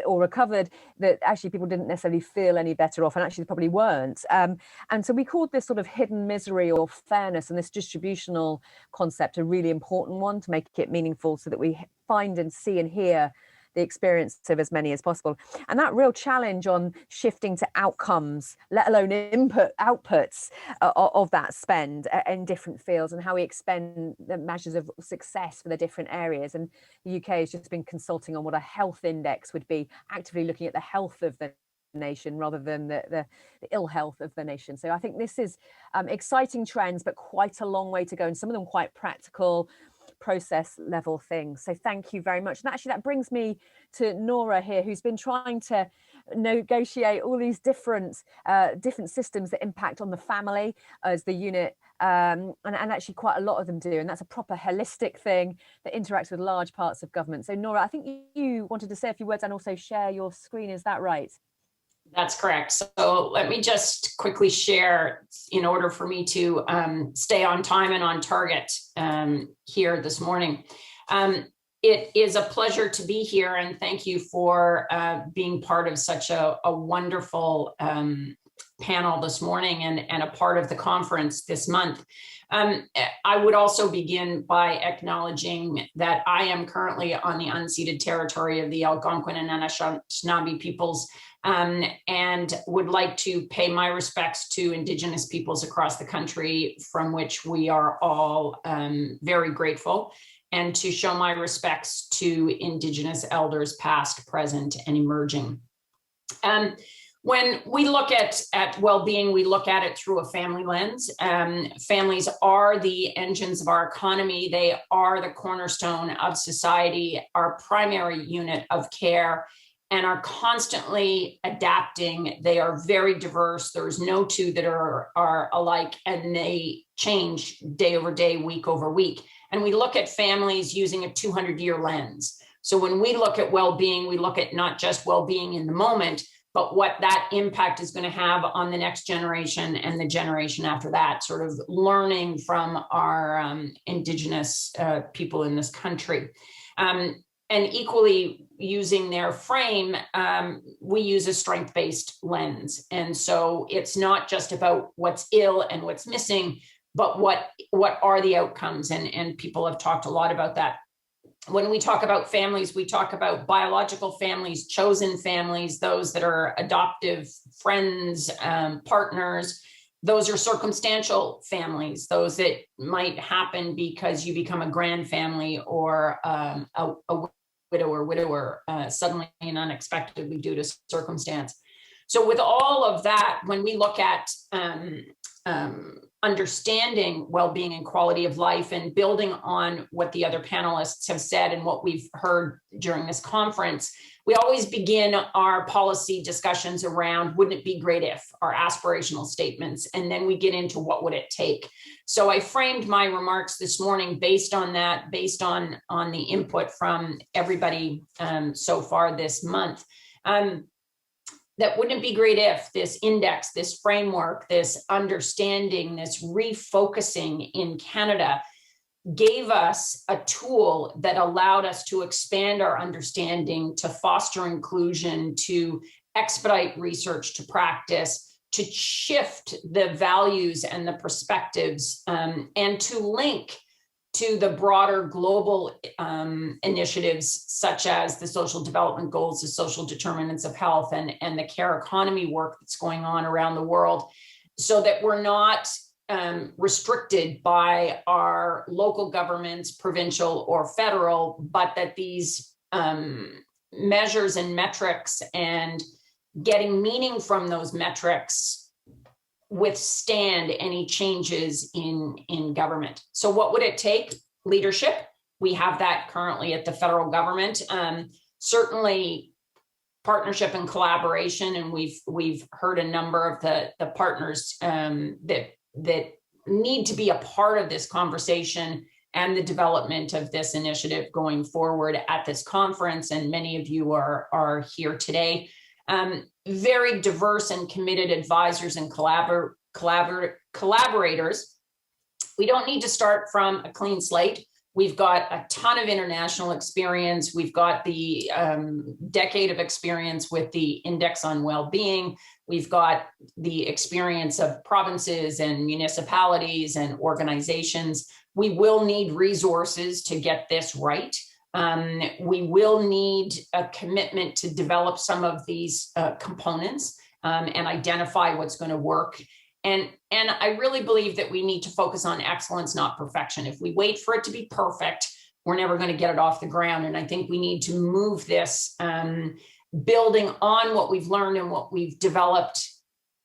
or recovered, that actually people didn't necessarily feel any better off, and actually they probably weren't. And so we called this sort of hidden misery or fairness, and this distributional concept a really important one to make it meaningful, so that we find and see and hear the experience of as many as possible. And that real challenge on shifting to outcomes, let alone outputs of that spend in different fields, and how we expend the measures of success for the different areas. And the UK has just been consulting on what a health index would be, actively looking at the health of the nation rather than the ill health of the nation. So I think this is exciting trends, but quite a long way to go, and some of them quite practical, process level things. So thank you very much. And actually that brings me to Nora here, who's been trying to negotiate all these different systems that impact on the family as the unit, and actually quite a lot of them do, and that's a proper holistic thing that interacts with large parts of government. So Nora, I think you wanted to say a few words and also share your screen, is that right? That's correct. So let me just quickly share, in order for me to stay on time and on target here this morning. It is a pleasure to be here, and thank you for being part of such a wonderful panel this morning and a part of the conference this month. I would also begin by acknowledging that I am currently on the unceded territory of the Algonquin and Anishinaabe peoples, and would like to pay my respects to Indigenous peoples across the country, from which we are all very grateful, and to show my respects to Indigenous elders past, present, and emerging. When we look at well-being, we look at it through a family lens. Families are the engines of our economy. They are the cornerstone of society, our primary unit of care, and are constantly adapting. They are very diverse. There's no two that are alike, and they change day over day, week over week. And we look at families using a 200-year lens. So when we look at well-being, we look at not just well-being in the moment, but what that impact is going to have on the next generation and the generation after that, sort of learning from our Indigenous people in this country. And equally, using their frame, we use a strength-based lens. And so it's not just about what's ill and what's missing, but what are the outcomes? And people have talked a lot about that. When we talk about families, we talk about biological families, chosen families, those that are adoptive friends, partners. Those are circumstantial families, those that might happen because you become a grand family or a widow or widower suddenly and unexpectedly due to circumstance. So with all of that, when we look at understanding well-being and quality of life, and building on what the other panelists have said and what we've heard during this conference, we always begin our policy discussions around wouldn't it be great if, our aspirational statements, and then we get into what would it take. So I framed my remarks this morning based on that, based on the input from everybody so far this month. That wouldn't it be great if this index, this framework, this understanding, this refocusing in Canada gave us a tool that allowed us to expand our understanding, to foster inclusion, to expedite research to practice, to shift the values and the perspectives, and to link to the broader global initiatives such as the Social Development Goals, the social determinants of health, and the care economy work that's going on around the world, so that we're not restricted by our local governments, provincial or federal, but that these measures and metrics and getting meaning from those metrics withstand any changes in government. So what would it take? Leadership. We have that currently at the federal government. Certainly partnership and collaboration, and we've heard a number of the partners that need to be a part of this conversation and the development of this initiative going forward at this conference, and many of you are here today. Very diverse and committed advisors and collaborators. We don't need to start from a clean slate. We've got a ton of international experience. We've got the decade of experience with the Index on Wellbeing. We've got the experience of provinces and municipalities and organizations. We will need resources to get this right. We will need a commitment to develop some of these components and identify what's going to work. And I really believe that we need to focus on excellence, not perfection. If we wait for it to be perfect, we're never going to get it off the ground. And I think we need to move this, building on what we've learned and what we've developed,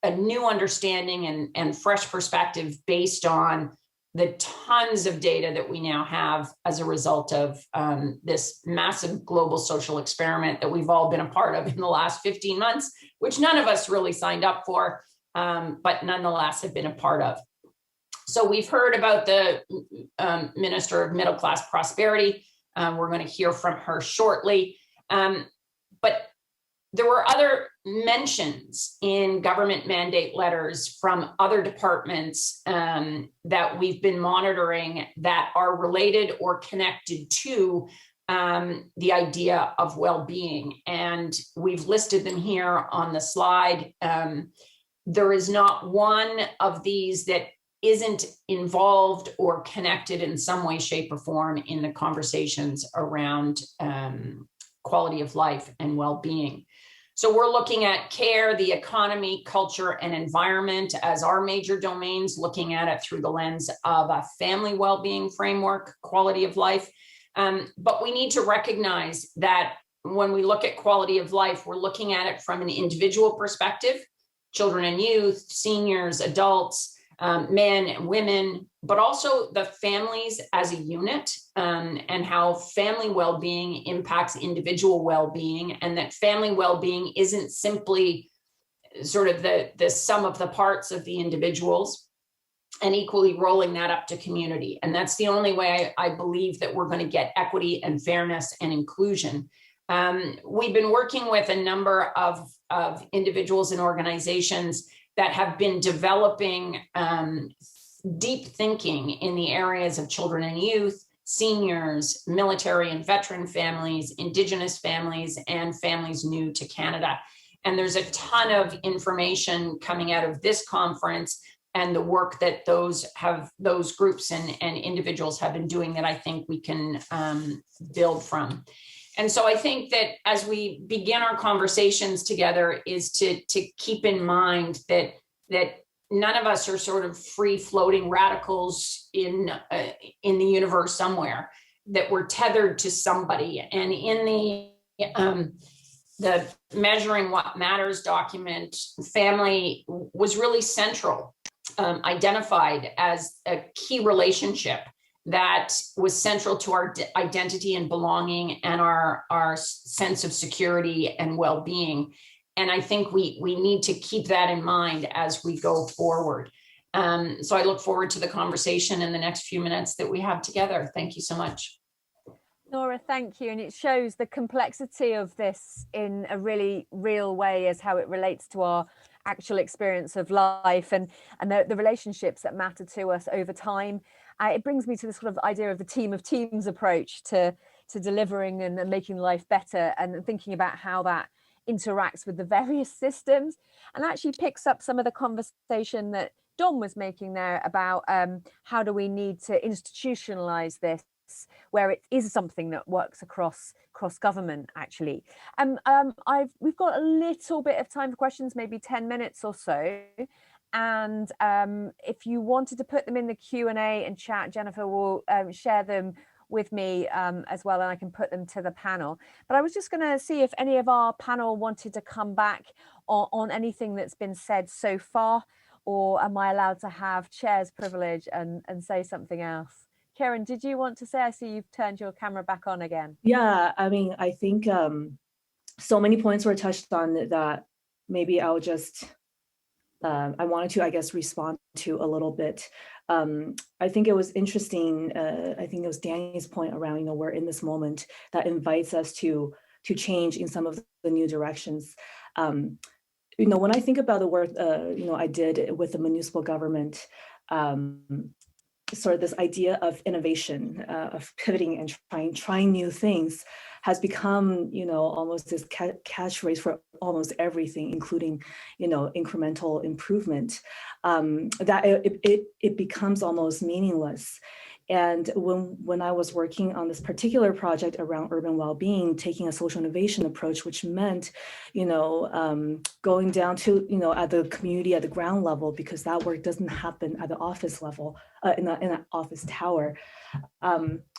a new understanding and fresh perspective based on the tons of data that we now have as a result of this massive global social experiment that we've all been a part of in the last 15 months, which none of us really signed up for, but nonetheless have been a part of. So we've heard about the Minister of Middle Class Prosperity. We're going to hear from her shortly. But there were other mentions in government mandate letters from other departments that we've been monitoring that are related or connected to the idea of well-being. And we've listed them here on the slide. There is not one of these that isn't involved or connected in some way, shape, or form in the conversations around quality of life and well-being. So we're looking at care, the economy, culture, and environment as our major domains, looking at it through the lens of a family well-being framework, quality of life. But we need to recognize that when we look at quality of life, we're looking at it from an individual perspective, children and youth, seniors, adults, men and women, but also the families as a unit, and how family well-being impacts individual well-being, and that family well-being isn't simply sort of the sum of the parts of the individuals, and equally rolling that up to community. And that's the only way I believe that we're going to get equity and fairness and inclusion. We've been working with a number of individuals and organizations that have been developing deep thinking in the areas of children and youth, seniors, military and veteran families, Indigenous families, and families new to Canada. And there's a ton of information coming out of this conference and the work that those groups and individuals have been doing that I think we can build from. And so I think that as we begin our conversations together is to keep in mind that none of us are sort of free floating radicals in the universe somewhere, that we're tethered to somebody. And in the Measuring What Matters document, family was really central. identified as a key relationship that was central to our identity and belonging and our sense of security and well-being. And I think we need to keep that in mind as we go forward. So I look forward to the conversation in the next few minutes that we have together. Thank you so much. Nora, thank you. And it shows the complexity of this in a really real way as how it relates to our actual experience of life and the relationships that matter to us over time. It brings me to this sort of idea of the team of teams approach to delivering and making life better, and thinking about how that interacts with the various systems, and actually picks up some of the conversation that Dom was making there about how do we need to institutionalize this, where it is something that works across government actually. We've got a little bit of time for questions, maybe 10 minutes or so. And if you wanted to put them in the Q&A and chat, Jennifer will share them with me as well, and I can put them to the panel. But I was just going to see if any of our panel wanted to come back on anything that's been said so far, or am I allowed to have chair's privilege and say something else? Keren, did you want to say? I see you've turned your camera back on again. Yeah, I mean, I think so many points were touched on that maybe I'll just, I wanted to, I guess, respond to a little bit. I think it was interesting, I think it was Danny's point around, we're in this moment that invites us to change in some of the new directions. When I think about the work, I did with the municipal government, sort of this idea of innovation, of pivoting and trying new things has become, almost this catchphrase for almost everything, including, incremental improvement, that it becomes almost meaningless. And when I was working on this particular project around urban well-being, taking a social innovation approach, which meant, going down to, at the community, at the ground level, because that work doesn't happen at the office level, in an office tower.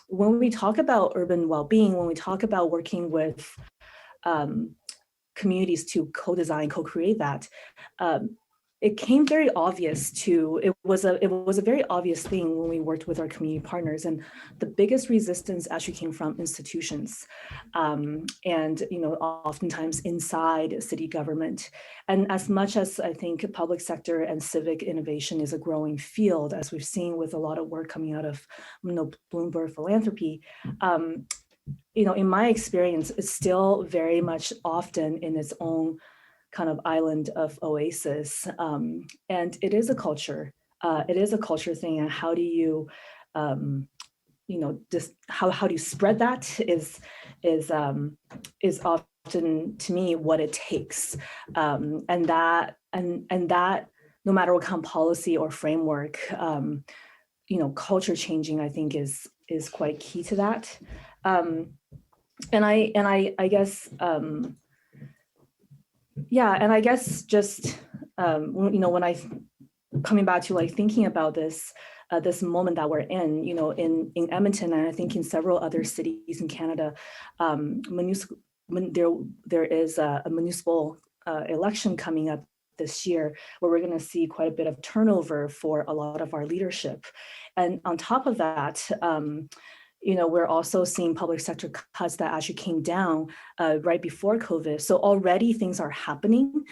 When we talk about urban well-being, when we talk about working with communities to co-design, co-create that, it came very obvious it was a very obvious thing when we worked with our community partners, and the biggest resistance actually came from institutions, and oftentimes inside city government. And as much as I think public sector and civic innovation is a growing field, as we've seen with a lot of work coming out of Bloomberg philanthropy, in my experience, it's still very much often in its own kind of island of oasis, and it is a culture. It is a culture thing, and how do you, just how do you spread that is often, to me, what it takes, and that no matter what kind of policy or framework, culture changing, I think is quite key to that, and I guess. Yeah, and I guess just when I coming back to thinking about this moment that we're in, in Edmonton, and I think in several other cities in Canada, there is a municipal election coming up this year, where we're going to see quite a bit of turnover for a lot of our leadership, and on top of that, we're also seeing public sector cuts that actually came down right before COVID. So already things are happening,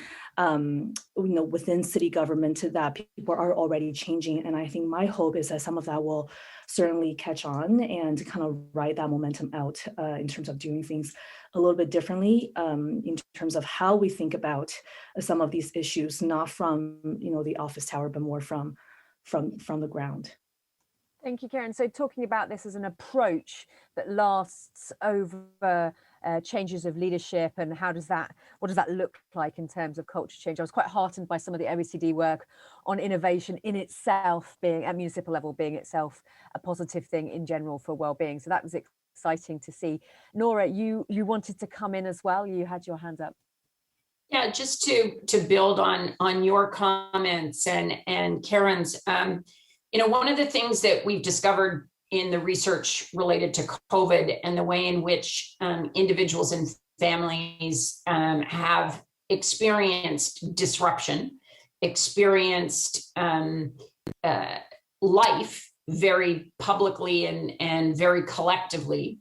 within city government that people are already changing. And I think my hope is that some of that will certainly catch on and kind of ride that momentum out in terms of doing things a little bit differently, in terms of how we think about some of these issues, not from the office tower, but more from the ground. Thank you, Keren. So talking about this as an approach that lasts over changes of leadership, and what does that look like in terms of culture change? I was quite heartened by some of the OECD work on innovation in itself being, at municipal level, being itself a positive thing in general for well-being. So that was exciting to see. Nora, you wanted to come in as well. You had your hand up. Yeah, just to build on your comments and Keren's. One of the things that we've discovered in the research related to COVID and the way in which individuals and families have experienced disruption experienced life very publicly and very collectively.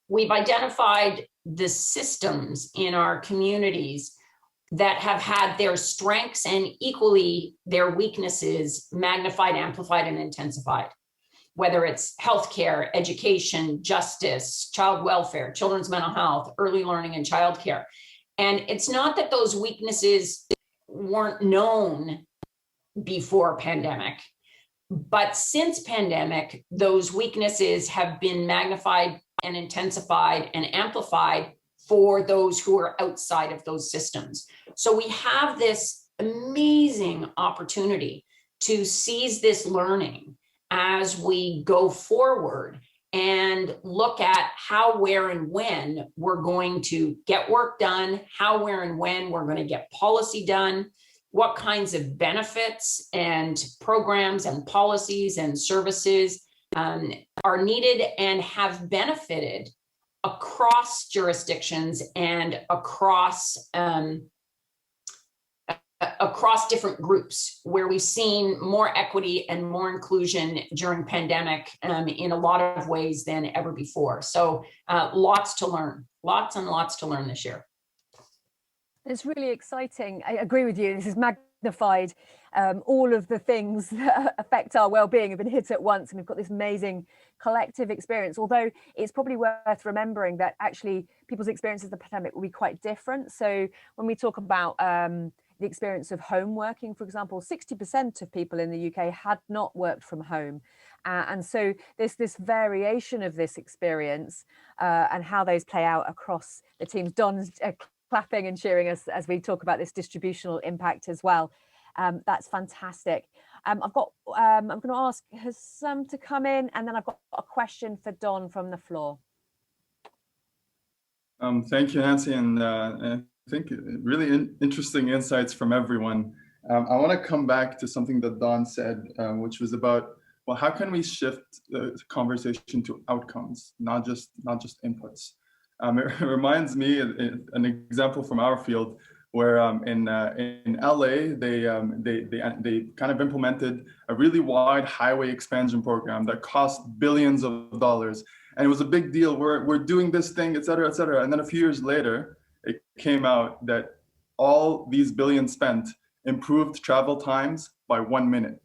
We've identified the systems in our communities that have had their strengths and equally their weaknesses magnified, amplified, and intensified. Whether it's healthcare, education, justice, child welfare, children's mental health, early learning, and childcare. And it's not that those weaknesses weren't known before pandemic, but since pandemic, those weaknesses have been magnified and intensified and amplified for those who are outside of those systems. So we have this amazing opportunity to seize this learning as we go forward and look at how, where, and when we're going to get work done, how, where, and when we're going to get policy done, what kinds of benefits and programs and policies and services are needed and have benefited across jurisdictions and across different groups, where we've seen more equity and more inclusion during pandemic in a lot of ways than ever before. So lots to learn, lots and lots to learn this year. It's really exciting. I agree with you. This has magnified all of the things that affect our well-being have been hit at once, and we've got this amazing collective experience. Although it's probably worth remembering that actually people's experiences of the pandemic will be quite different. So when we talk about the experience of home working, for example, 60% of people in the UK had not worked from home. And so there's this variation of this experience and how those play out across the teams. Don's clapping and cheering us as we talk about this distributional impact as well. That's fantastic. I'm going to ask Houssam to come in, and then I've got a question for Don from the floor. Thank you, Nancy, and I think really interesting insights from everyone. I want to come back to something that Don said, which was about, well, how can we shift the conversation to outcomes, not just inputs? It reminds me an example from our field where in LA they kind of implemented a really wide highway expansion program that cost billions of dollars, and it was a big deal. We're doing this thing, et cetera, et cetera. And then a few years later, it came out that all these billions spent improved travel times by 1 minute.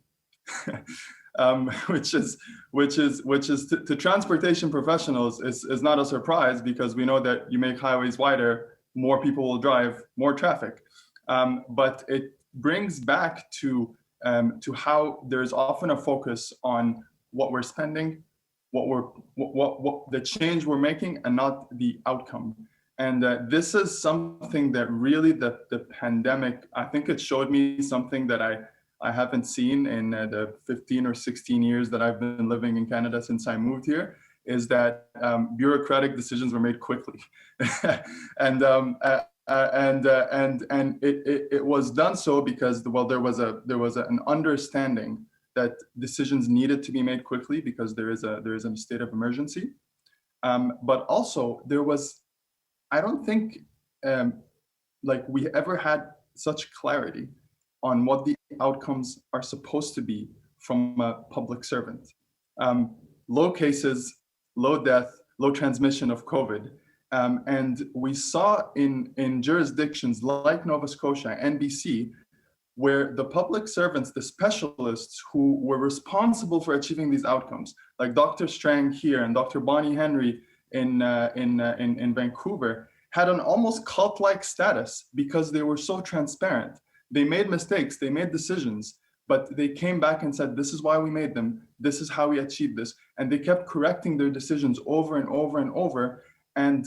Which is to transportation professionals is not a surprise, because we know that you make highways wider, more people will drive, more traffic. But it brings back to how there's often a focus on what we're spending, what the change we're making, and not the outcome. And this is something that really the pandemic, I think it showed me something that I haven't seen in the 15 or 16 years that I've been living in Canada since I moved here, is that bureaucratic decisions were made quickly. and it was done so because, well, there was an understanding that decisions needed to be made quickly because there is a state of emergency. But also there was, I don't think like we ever had such clarity on what the outcomes are supposed to be from a public servant. Low cases, low death, low transmission of COVID. And we saw in jurisdictions like Nova Scotia and BC, where the public servants, the specialists who were responsible for achieving these outcomes, like Dr. Strang here and Dr. Bonnie Henry in Vancouver, had an almost cult-like status because they were so transparent. They made mistakes, they made decisions, but they came back and said, this is why we made them, this is how we achieved this. And they kept correcting their decisions over and over and over. And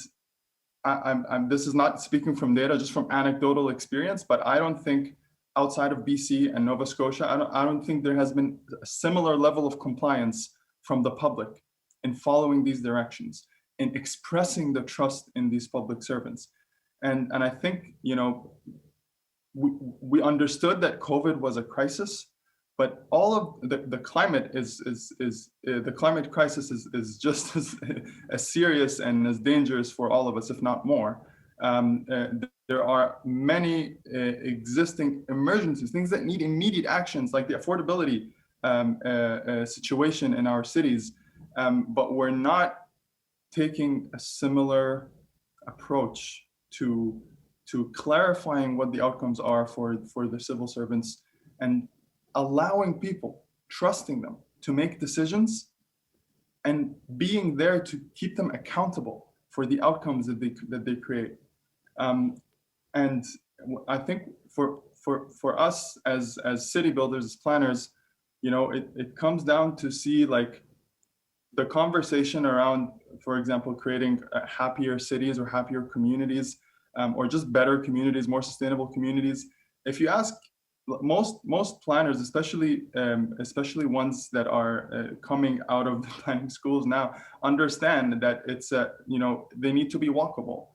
this is not speaking from data, just from anecdotal experience, but I don't think outside of BC and Nova Scotia, I don't think there has been a similar level of compliance from the public in following these directions, in expressing the trust in these public servants. And I think, you know, we understood that COVID was a crisis, but all of the climate the climate crisis is just as serious and as dangerous for all of us, if not more. There are many existing emergencies, things that need immediate actions, like the affordability situation in our cities, but we're not taking a similar approach to clarifying what the outcomes are for the civil servants and allowing people, trusting them to make decisions and being there to keep them accountable for the outcomes that they create. And I think for us as city builders, as planners, you know, it comes down to see like the conversation around, for example, creating happier cities or happier communities, or just better communities, more sustainable communities. If you ask most planners, especially ones that are coming out of the planning schools now, understand that it's you know, they need to be walkable.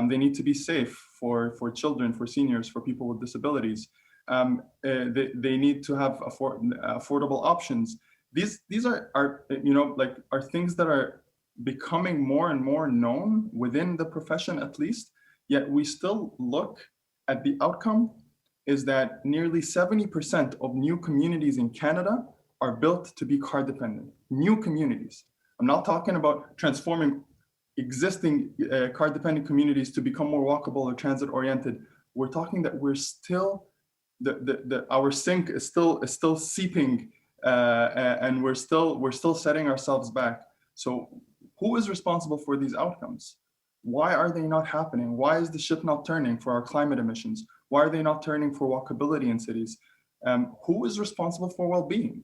They need to be safe for children, for seniors, for people with disabilities. They need to have affordable options. These are you know, like, are things that are becoming more and more known within the profession, at least. Yet we still look at the outcome is that nearly 70% of new communities in Canada are built to be car dependent. New communities. I'm not talking about transforming existing car dependent communities to become more walkable or transit oriented. We're talking that we're still, our sink is still seeping, and we're still setting ourselves back. So who is responsible for these outcomes? Why are they not happening? Why is the ship not turning for our climate emissions? Why are they not turning for walkability in cities? Who is responsible for well-being?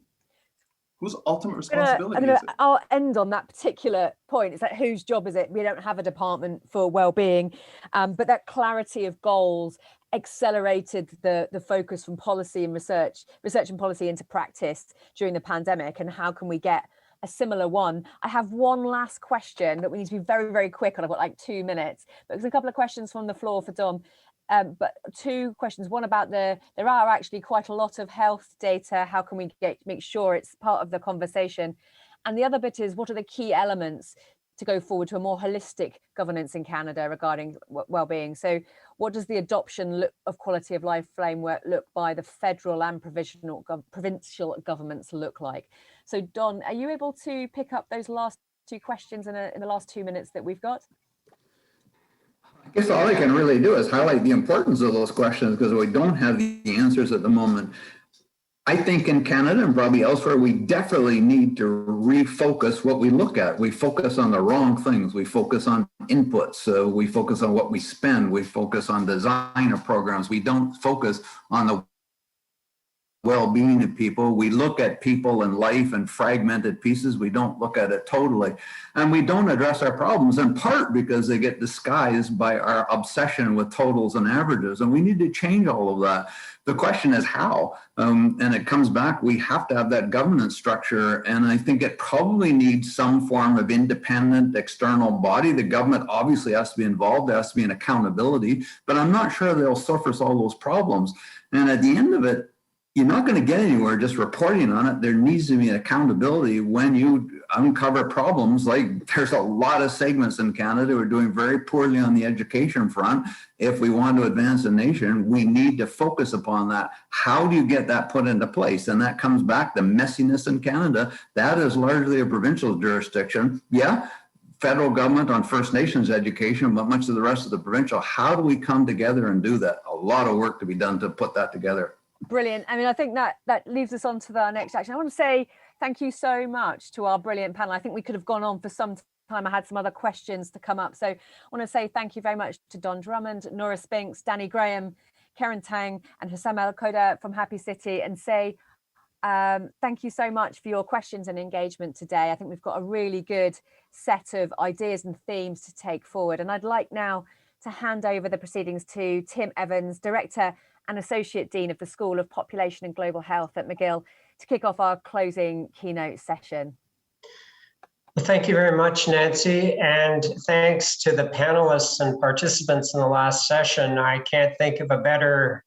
Whose ultimate responsibility is it? I'll end on that particular point. It's like, whose job is it? We don't have a department for well-being, but that clarity of goals accelerated the focus from policy and research and policy into practice during the pandemic. And how can we get a similar one? I have one last question that we need to be very, very quick on. I've got like 2 minutes, but there's a couple of questions from the floor for Dom. But 2 questions. One about there are actually quite a lot of health data. How can we make sure it's part of the conversation? And the other bit is, what are the key elements to go forward to a more holistic governance in Canada regarding well-being? So what does the adoption of quality of life framework look by the federal and provincial governments look like? So Don, are you able to pick up those last 2 questions in the last 2 minutes that we've got? I guess all I can really do is highlight the importance of those questions, because we don't have the answers at the moment. I think in Canada and probably elsewhere, we definitely need to refocus what we look at. We focus on the wrong things. We focus on inputs. We focus on what we spend. We focus on design of programs. We don't focus on the well-being of people. We look at people and life in fragmented pieces. We don't look at it totally. And we don't address our problems, in part because they get disguised by our obsession with totals and averages. And we need to change all of that. The question is how, and it comes back, we have to have that governance structure. And I think it probably needs some form of independent external body. The government obviously has to be involved. There has to be an accountability, but I'm not sure they'll surface all those problems. And at the end of it, you're not going to get anywhere just reporting on it. There needs to be an accountability when you uncover problems. Like, there's a lot of segments in Canada who are doing very poorly on the education front. If we want to advance the nation, we need to focus upon that. How do you get that put into place? And that comes back to messiness in Canada. That is largely a provincial jurisdiction. Yeah, federal government on First Nations education, but much of the rest of the provincial. How do we come together and do that? A lot of work to be done to put that together. Brilliant. I mean, I think that leaves us on to our next action. I want to say thank you so much to our brilliant panel. I think we could have gone on for some time. I had some other questions to come up. So I want to say thank you very much to Don Drummond, Nora Spinks, Danny Graham, Keren Tang, and Houssam Elokda from Happy City, and say thank you so much for your questions and engagement today. I think we've got a really good set of ideas and themes to take forward. And I'd like now to hand over the proceedings to Tim Evans, Director and Associate Dean of the School of Population and Global Health at McGill, to kick off our closing keynote session. Well, thank you very much, Nancy, and thanks to the panelists and participants in the last session. I can't think of a better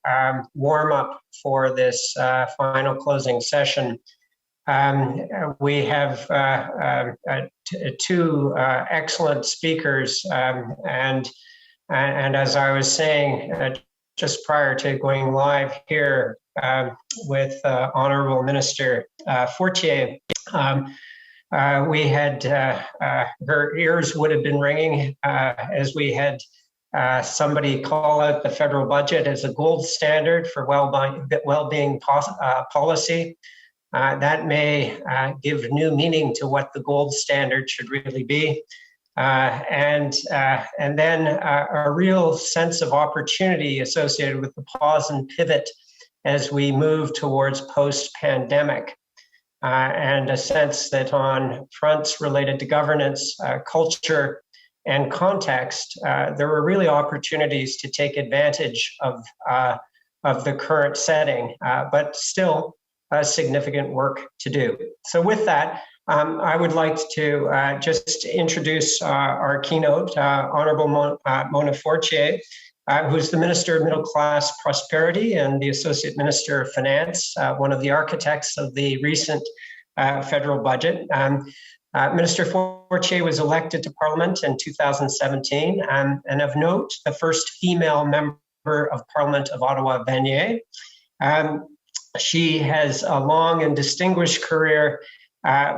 warm-up for this final closing session. We have 2 excellent speakers, and And as I was saying just prior to going live here with Honourable Minister Fortier, we had, her ears would have been ringing as we had somebody call out the federal budget as a gold standard for well-being policy. That may give new meaning to what the gold standard should really be. And then a real sense of opportunity associated with the pause and pivot as we move towards post-pandemic. And a sense that on fronts related to governance, culture, and context, there were really opportunities to take advantage of the current setting, but still significant work to do. So with that, I would like to just introduce our keynote, Honourable Mona Fortier, who's the Minister of Middle Class Prosperity and the Associate Minister of Finance, one of the architects of the recent federal budget. Minister Fortier was elected to Parliament in 2017, and of note, the first female member of Parliament of Ottawa-Vanier. She has a long and distinguished career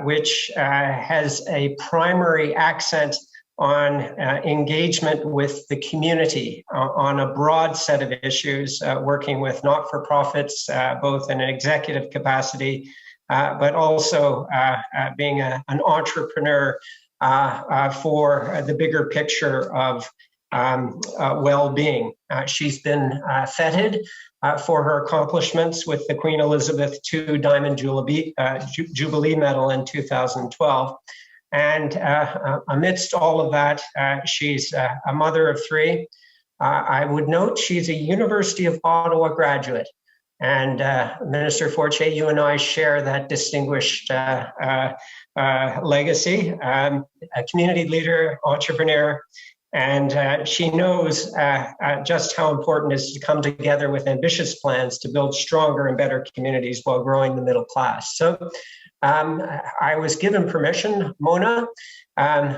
which has a primary accent on engagement with the community on a broad set of issues, working with not-for-profits, both in an executive capacity, but also being an entrepreneur for the bigger picture of well-being. She's been feted for her accomplishments with the Queen Elizabeth II Diamond Jubilee Medal in 2012. And amidst all of that, she's a mother of three. I would note she's a University of Ottawa graduate. And Minister Fortier, you and I share that distinguished legacy, a community leader, entrepreneur, and she knows just how important it is to come together with ambitious plans to build stronger and better communities while growing the middle class. So I was given permission, Mona,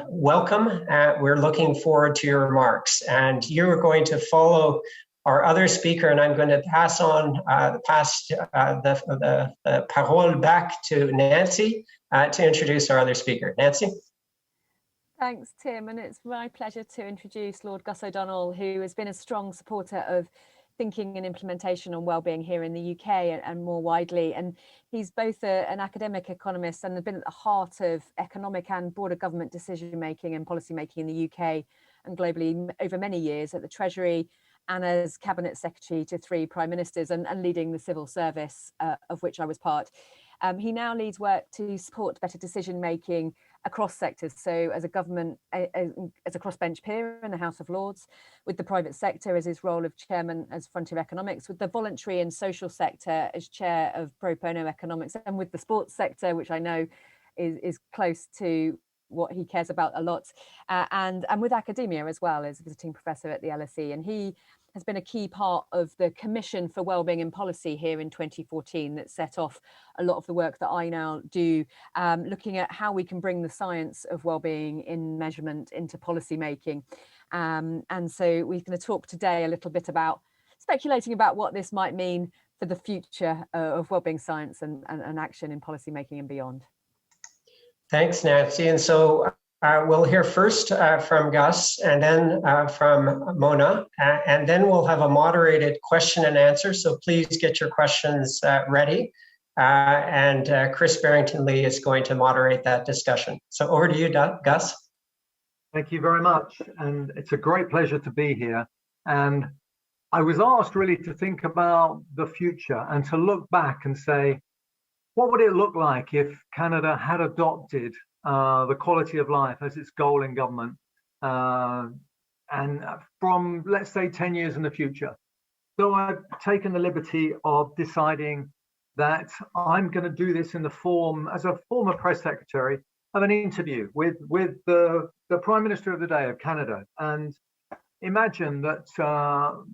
welcome. We're looking forward to your remarks, and you're going to follow our other speaker, and I'm going to pass on the parole back to Nancy to introduce our other speaker. Nancy? Thanks, Tim, and it's my pleasure to introduce Lord Gus O'Donnell, who has been a strong supporter of thinking and implementation on wellbeing here in the UK and more widely. And he's both an academic economist and has been at the heart of economic and broader government decision making and policy making in the UK and globally over many years at the Treasury and as Cabinet Secretary to 3 Prime Ministers and leading the civil service, of which I was part. He now leads work to support better decision making across sectors. So as a government, as a crossbench peer in the House of Lords, with the private sector as his role of chairman as Frontier Economics, with the voluntary and social sector as chair of Pro Bono Economics, and with the sports sector, which I know is close to what he cares about a lot, and with academia as well as visiting professor at the LSE. And he has been a key part of the Commission for Wellbeing and Policy here in 2014 that set off a lot of the work that I now do, looking at how we can bring the science of wellbeing in measurement into policy making. And so we're going to talk today a little bit about speculating about what this might mean for the future of wellbeing science and action in policy making and beyond. Thanks, Nancy. And so we'll hear first from Gus and then from Mona, and then we'll have a moderated question and answer. So please get your questions ready. And Chris Barrington-Leigh is going to moderate that discussion. So over to you, Gus. Thank you very much. And it's a great pleasure to be here. And I was asked really to think about the future and to look back and say, what would it look like if Canada had adopted the quality of life as its goal in government, and from, let's say, 10 years in the future? So I've taken the liberty of deciding that I'm going to do this in the form, as a former press secretary, of an interview with the Prime Minister of the day of Canada. And imagine that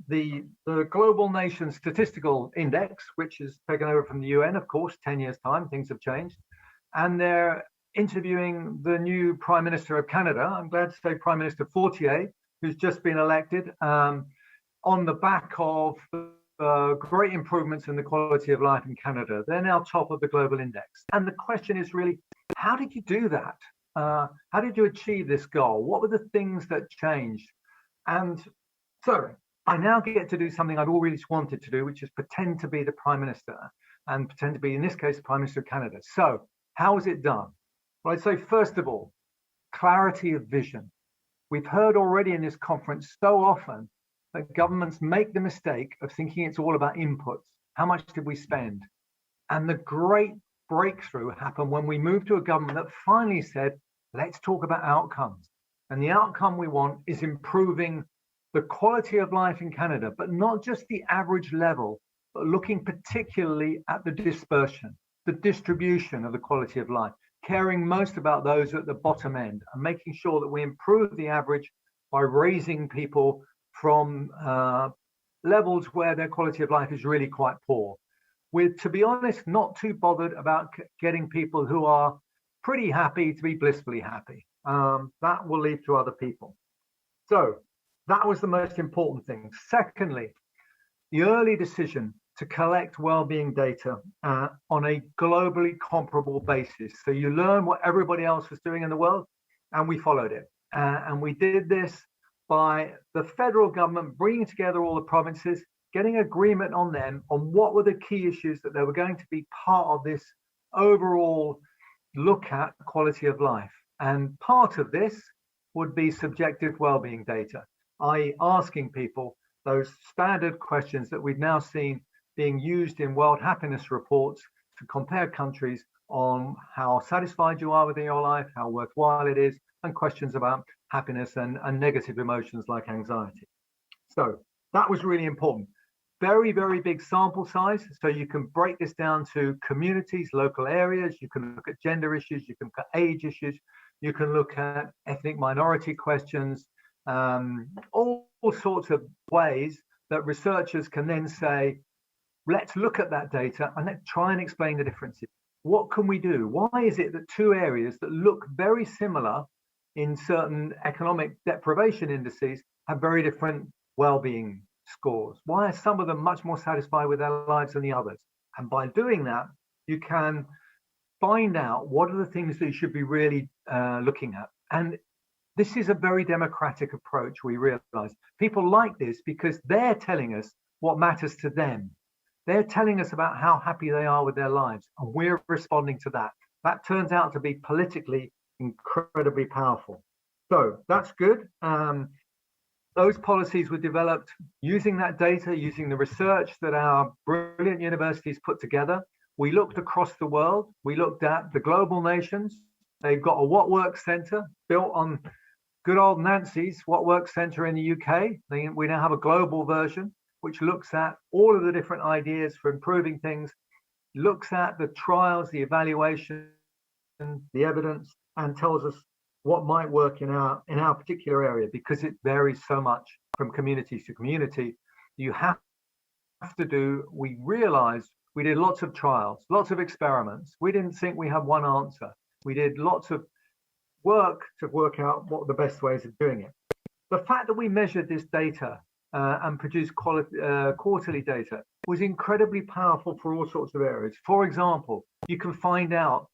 the Global Nation Statistical Index, which is taken over from the UN, of course, 10 years time, things have changed, and they're interviewing the new Prime Minister of Canada. I'm glad to say Prime Minister Fortier, who's just been elected on the back of great improvements in the quality of life in Canada. They're now top of the global index. And the question is really, how did you do that? How did you achieve this goal? What were the things that changed? And so I now get to do something I've always wanted to do, which is pretend to be the Prime Minister and pretend to be, in this case, the Prime Minister of Canada. So how was it done? Well, I'd say, first of all, clarity of vision. We've heard already in this conference so often that governments make the mistake of thinking it's all about inputs. How much did we spend? And the great breakthrough happened when we moved to a government that finally said, let's talk about outcomes. And the outcome we want is improving the quality of life in Canada, but not just the average level, but looking particularly at the dispersion, the distribution of the quality of life, caring most about those at the bottom end and making sure that we improve the average by raising people from levels where their quality of life is really quite poor. We're, to be honest, not too bothered about getting people who are pretty happy to be blissfully happy. That will leave to other people. So that was the most important thing. Secondly, the early decision to collect well-being data on a globally comparable basis. So you learn what everybody else was doing in the world, and we followed it. And we did this by the federal government bringing together all the provinces, getting agreement on them on what were the key issues that they were going to be part of this overall look at quality of life. And part of this would be subjective well-being data, i.e. asking people those standard questions that we've now seen being used in world happiness reports to compare countries on how satisfied you are within your life, how worthwhile it is, and questions about happiness and negative emotions like anxiety. So that was really important. Very, very big sample size. So you can break this down to communities, local areas. You can look at gender issues. You can look at age issues. You can look at ethnic minority questions, all sorts of ways that researchers can then say, let's look at that data and let's try and explain the differences. What can we do? Why is it that two areas that look very similar in certain economic deprivation indices have very different well-being scores? Why are some of them much more satisfied with their lives than the others? And by doing that, you can find out what are the things that you should be really looking at. And this is a very democratic approach, we realize. People like this because they're telling us what matters to them. They're telling us about how happy they are with their lives, and we're responding to that. That turns out to be politically incredibly powerful. So that's good. Those policies were developed using that data, using the research that our brilliant universities put together. We looked across the world. We looked at the global nations. They've got a What Works Centre built on good old Nancy's What Works Centre in the UK. We now have a global version, which looks at all of the different ideas for improving things, looks at the trials, the evaluation, the evidence, and tells us what might work in our particular area, because it varies so much from community to community. You have to do, we realized we did lots of trials, lots of experiments. We didn't think we had one answer. We did lots of work to work out what the best ways of doing it. The fact that we measured this data and produced quarterly data was incredibly powerful for all sorts of areas. For example, you can find out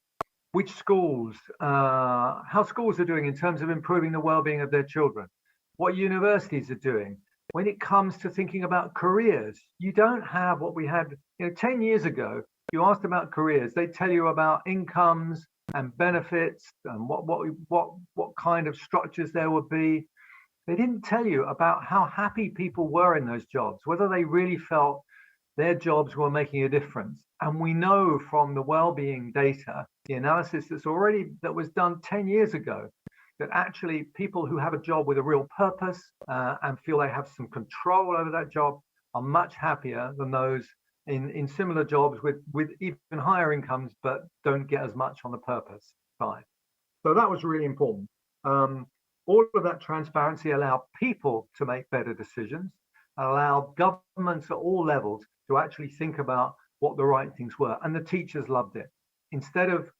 which schools, how schools are doing in terms of improving the well-being of their children, what universities are doing. When it comes to thinking about careers, you don't have what we had 10 years ago. You asked about careers, they tell you about incomes and benefits and what kind of structures there would be. They didn't tell you about how happy people were in those jobs, whether they really felt their jobs were making a difference. And we know from the well-being data, the analysis that was done 10 years ago, that actually people who have a job with a real purpose and feel they have some control over that job are much happier than those in similar jobs with even higher incomes, but don't get as much on the purpose side. So that was really important. All of that transparency allowed people to make better decisions, allowed governments at all levels to actually think about what the right things were. And the teachers loved it. Instead of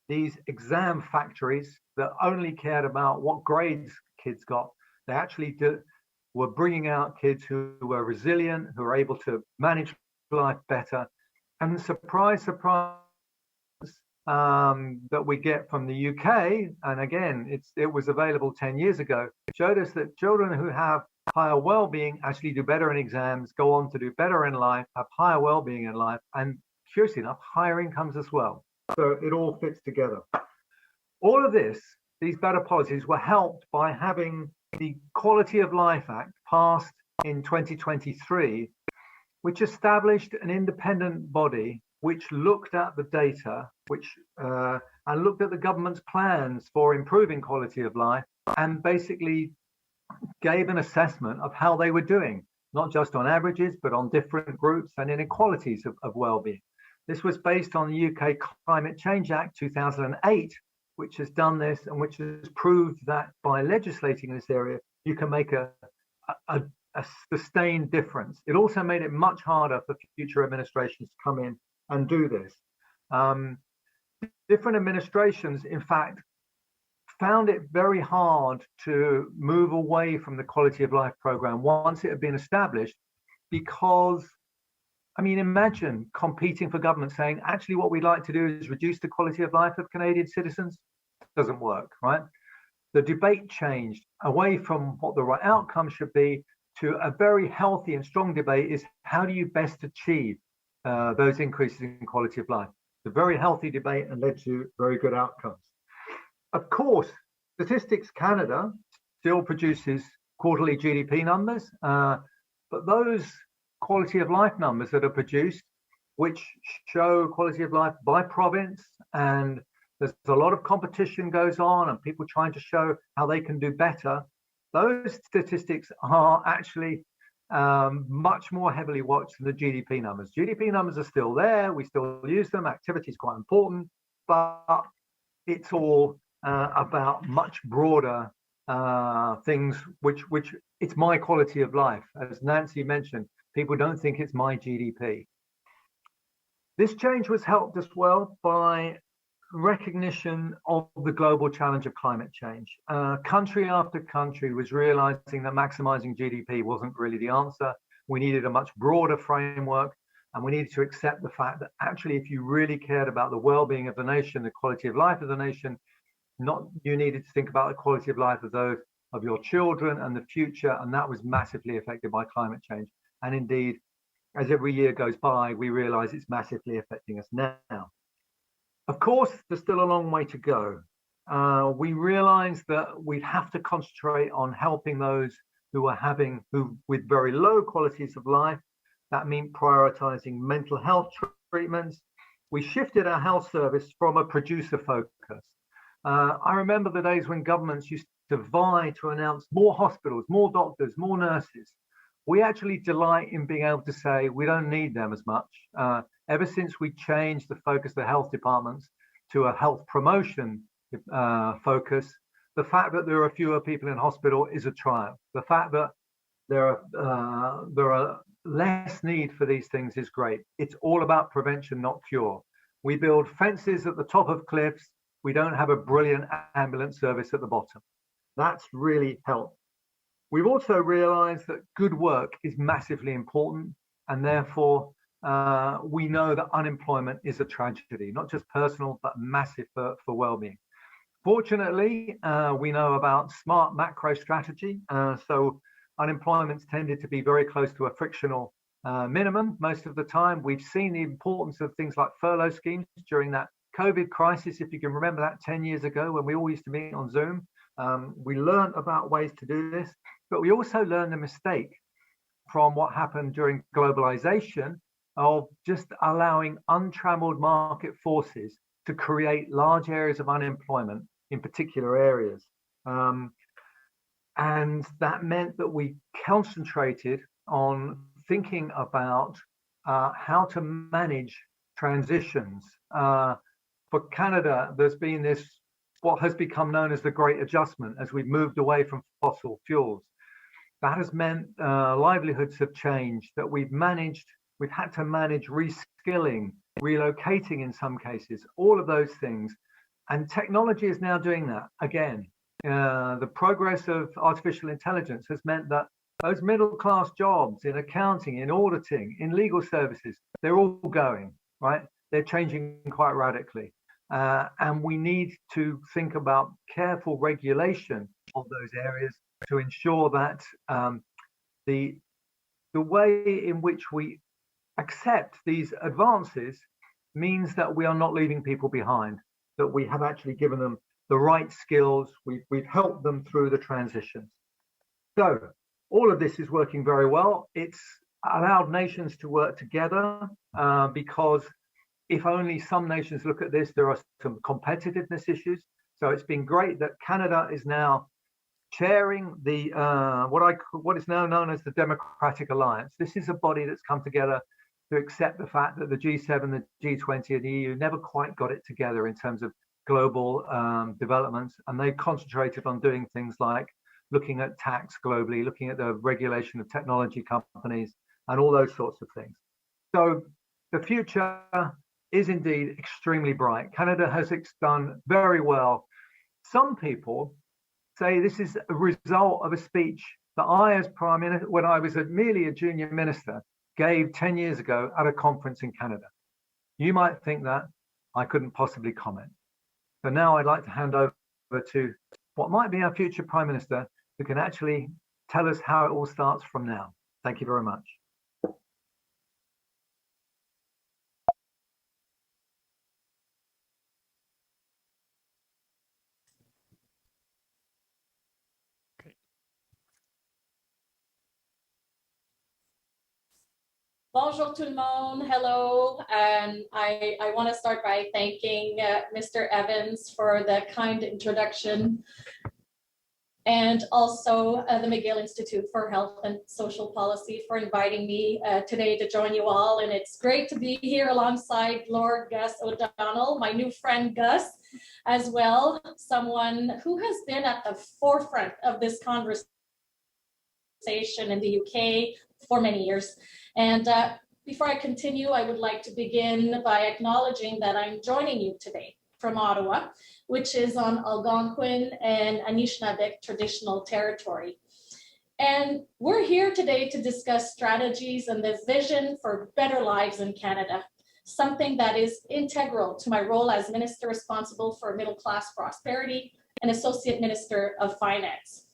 these exam factories that only cared about what grades kids got, They actually were bringing out kids who were resilient, who were able to manage life better. And surprise, surprise, that we get from the UK, and again, it was available 10 years ago, showed us that children who have higher well-being actually do better in exams, go on to do better in life, have higher well-being in life, and curiously enough, higher incomes as well. So it all fits together. All of this, these better policies were helped by having the Quality of Life Act passed in 2023, which established an independent body which looked at the data, and looked at the government's plans for improving quality of life, and basically gave an assessment of how they were doing, not just on averages, but on different groups and inequalities of well-being. This was based on the UK Climate Change Act 2008, which has done this and which has proved that by legislating in this area, you can make a sustained difference. It also made it much harder for future administrations to come in and do this. Different administrations, in fact, found it very hard to move away from the Quality of Life program once it had been established, because, I mean, imagine competing for government saying, actually, what we'd like to do is reduce the quality of life of Canadian citizens. Doesn't work, right? The debate changed away from what the right outcome should be to a very healthy and strong debate is how do you best achieve those increases in quality of life. It's a very healthy debate and led to very good outcomes. Of course, Statistics Canada still produces quarterly GDP numbers, but those quality of life numbers that are produced, which show quality of life by province, and there's a lot of competition goes on and people trying to show how they can do better, those statistics are actually much more heavily watched than the GDP numbers. GDP numbers are still there, we still use them, activity is quite important, but it's all about much broader things, which it's my quality of life. As Nancy mentioned, people don't think it's my GDP. This change was helped as well by recognition of the global challenge of climate change. Country after country was realizing that maximizing GDP wasn't really the answer. We needed a much broader framework, and we needed to accept the fact that actually, if you really cared about the well-being of the nation, the quality of life of the nation, you needed to think about the quality of life of those of your children and the future, and that was massively affected by climate change. And indeed, as every year goes by, we realize it's massively affecting us now. Of course, there's still a long way to go. We realize that we have to concentrate on helping those who with very low qualities of life. That means prioritizing mental health treatments. We shifted our health service from a producer focus. I remember the days when governments used to vie to announce more hospitals, more doctors, more nurses. We actually delight in being able to say we don't need them as much. Ever since we changed the focus of the health departments to a health promotion focus, the fact that there are fewer people in hospital is a triumph. The fact that there are less need for these things is great. It's all about prevention, not cure. We build fences at the top of cliffs. We don't have a brilliant ambulance service at the bottom. That's really helped. We've also realized that good work is massively important, and therefore we know that unemployment is a tragedy, not just personal, but massive for well-being. Fortunately, we know about smart macro strategy. So unemployment's tended to be very close to a frictional minimum most of the time. We've seen the importance of things like furlough schemes during that COVID crisis, if you can remember that 10 years ago when we all used to meet on Zoom. We learned about ways to do this, but we also learned a mistake from what happened during globalization of just allowing untrammeled market forces to create large areas of unemployment in particular areas. And that meant that we concentrated on thinking about how to manage transitions. For Canada, there's been this, what has become known as the Great Adjustment as we've moved away from fossil fuels. That has meant livelihoods have changed, that we've had to manage reskilling, relocating in some cases, all of those things. And technology is now doing that again. The progress of artificial intelligence has meant that those middle-class jobs in accounting, in auditing, in legal services, they're all going, right? They're changing quite radically. And we need to think about careful regulation of those areas to ensure that the way in which we accept these advances means that we are not leaving people behind, that we have actually given them the right skills, we've helped them through the transitions. So all of this is working very well. It's allowed nations to work together because if only some nations look at this, there are some competitiveness issues. So it's been great that Canada is now chairing the what is now known as the Democratic Alliance. This is a body that's come together to accept the fact that the G7, the G20, and the EU never quite got it together in terms of global developments, and they concentrated on doing things like looking at tax globally, looking at the regulation of technology companies, and all those sorts of things. So the future is indeed extremely bright. Canada has done very well. Some people say this is a result of a speech that I, as Prime Minister, when I was merely a junior minister, gave 10 years ago at a conference in Canada. You might think that I couldn't possibly comment. So now I'd like to hand over to what might be our future Prime Minister, who can actually tell us how it all starts from now. Thank you very much. Bonjour tout le monde, hello. I want to start by thanking Mr. Evans for the kind introduction, and also the McGill Institute for Health and Social Policy for inviting me today to join you all. And it's great to be here alongside Lord Gus O'Donnell, my new friend Gus, as well, someone who has been at the forefront of this conversation in the UK for many years. And before I continue, I would like to begin by acknowledging that I'm joining you today from Ottawa, which is on Algonquin and Anishinaabeg traditional territory. And we're here today to discuss strategies and the vision for better lives in Canada, something that is integral to my role as Minister responsible for middle-class prosperity and Associate Minister of Finance.